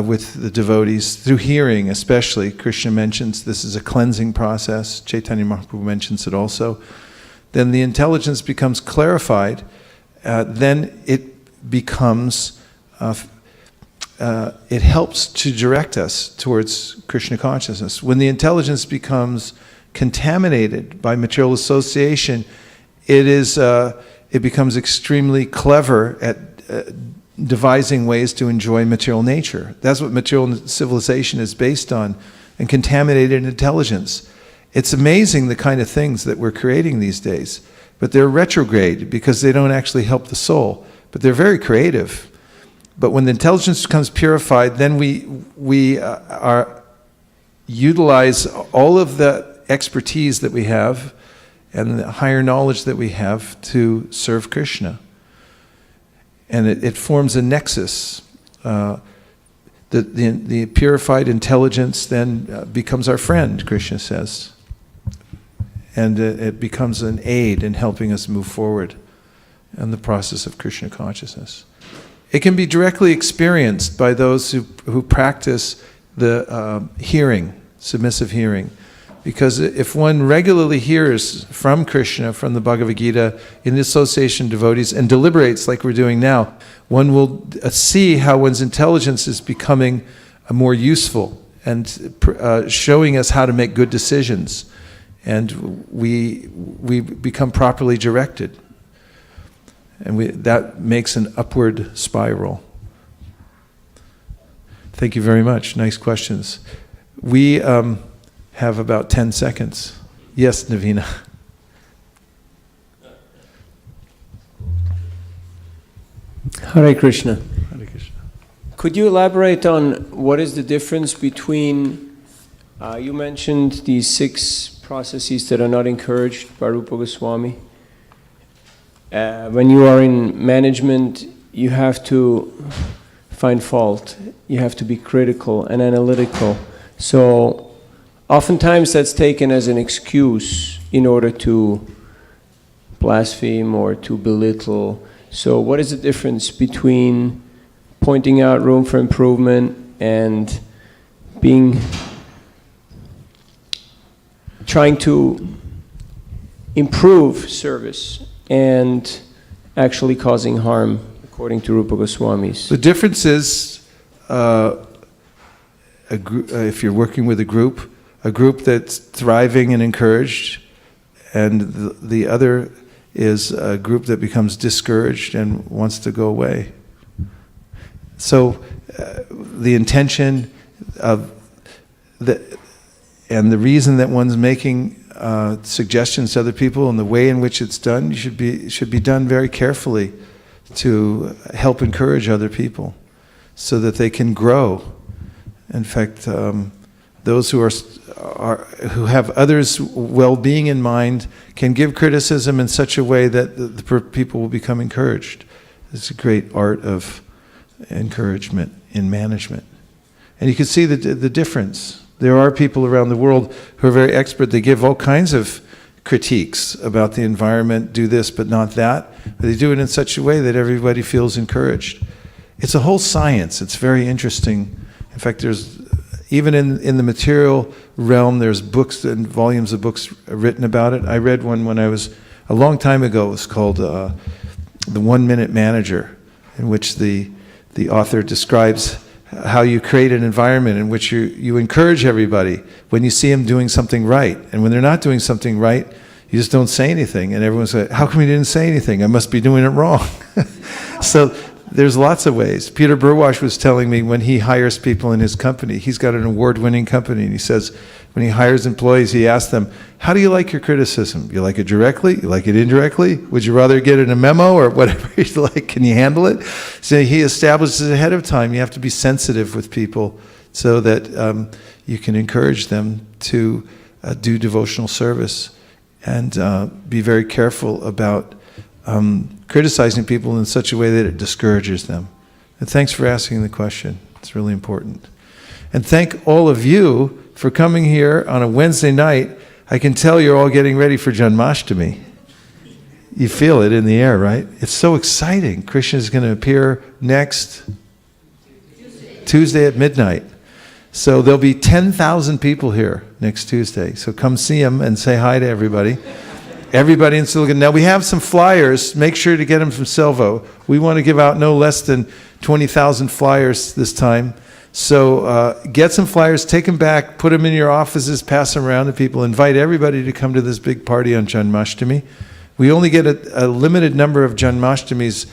with the devotees, through hearing especially, Krishna mentions this is a cleansing process, Chaitanya Mahaprabhu mentions it also, then the intelligence becomes clarified, then it becomes, it helps to direct us towards Krishna consciousness. When the intelligence becomes contaminated by material association, it becomes extremely clever at devising ways to enjoy material nature. That's what material civilization is based on, and contaminated intelligence. It's amazing the kind of things that we're creating these days, but they're retrograde because they don't actually help the soul, but they're very creative. But when the intelligence becomes purified, then we utilize all of the expertise that we have and the higher knowledge that we have to serve Krishna. And it forms a nexus. The purified intelligence then becomes our friend, Krishna says. And it becomes an aid in helping us move forward in the process of Krishna consciousness. It can be directly experienced by those who practice the hearing, submissive hearing. Because if one regularly hears from Krishna, from the Bhagavad-Gita, in the association of devotees, and deliberates like we're doing now, one will see how one's intelligence is becoming more useful and showing us how to make good decisions. And we become properly directed. And that makes an upward spiral. Thank you very much. Nice questions. We have about 10 seconds. Yes, Navina. Hare Krishna. Hare Krishna. Could you elaborate on what is the difference between, you mentioned these 6 processes that are not encouraged by Rupa Goswami. When you are in management, you have to find fault. You have to be critical and analytical. So oftentimes that's taken as an excuse in order to blaspheme or to belittle. So what is the difference between pointing out room for improvement and trying to improve service and actually causing harm, according to Rupa Goswami's? The difference is, if you're working with a group that's thriving and encouraged, and the other is a group that becomes discouraged and wants to go away. So the intention of and the reason that one's making suggestions to other people and the way in which it's done should be done very carefully to help encourage other people so that they can grow. In fact, those who have others' well-being in mind can give criticism in such a way that the people will become encouraged. It's a great art of encouragement in management. And you can see the difference. There are people around the world who are very expert. They give all kinds of critiques about the environment, do this but not that. But they do it in such a way that everybody feels encouraged. it's a whole science. It's very interesting. In fact, there's, even in the material realm, there's books and volumes of books written about it. I read one when I was, a long time ago, it was called The 1 Minute Manager, in which the author describes how you create an environment in which you encourage everybody when you see them doing something right. And when they're not doing something right, you just don't say anything. And everyone's like, how come you didn't say anything? I must be doing it wrong. So there's lots of ways. Peter Burwash was telling me when he hires people in his company, he's got an award-winning company, and he says when he hires employees, he asks them, how do you like your criticism? You like it directly? You like it indirectly? Would you rather get it in a memo or whatever you like? Can you handle it? So he establishes ahead of time. You have to be sensitive with people so that you can encourage them to do devotional service, and be very careful about criticizing people in such a way that it discourages them. And thanks for asking the question. It's really important. And thank all of you for coming here on a Wednesday night. I can tell you're all getting ready for Janmashtami. You feel it in the air, right? It's so exciting. Krishna is going to appear next Tuesday at midnight. So there'll be 10,000 people here next Tuesday. So come see him and say hi to everybody. Everybody in Silicon. Now we have some flyers. Make sure to get them from Selvo. We want to give out no less than 20,000 flyers this time. So get some flyers, take them back, put them in your offices, pass them around to people. Invite everybody to come to this big party on Janmashtami. We only get a limited number of Janmashtamis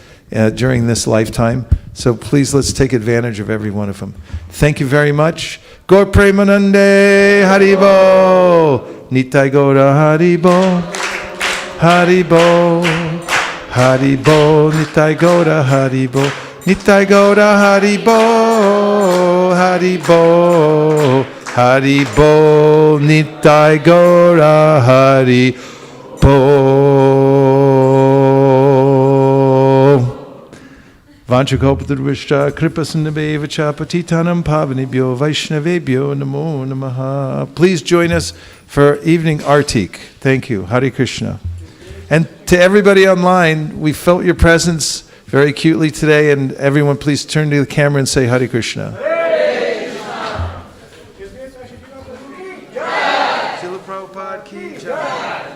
during this lifetime. So please, let's take advantage of every one of them. Thank you very much. Gaur Premanande Haribo. Nitai Gaura Haribo. Haribo. Haribo. Nitai Gaura Haribo. Nitai Gaura Haribo. Haribo. Haribo. Nitai Gaura Haribo. Vanchakopatruvishta Kripasundabhevacha Patitanam Pavanibhyo Vaishnavebhyo Namo Namaha. Please join us for evening artik. Thank you. Hare Krishna. And to everybody online, we felt your presence very acutely today, and everyone please turn to the camera and say Hare Krishna. Hare Krishna. Srila Prabhupada ki jai.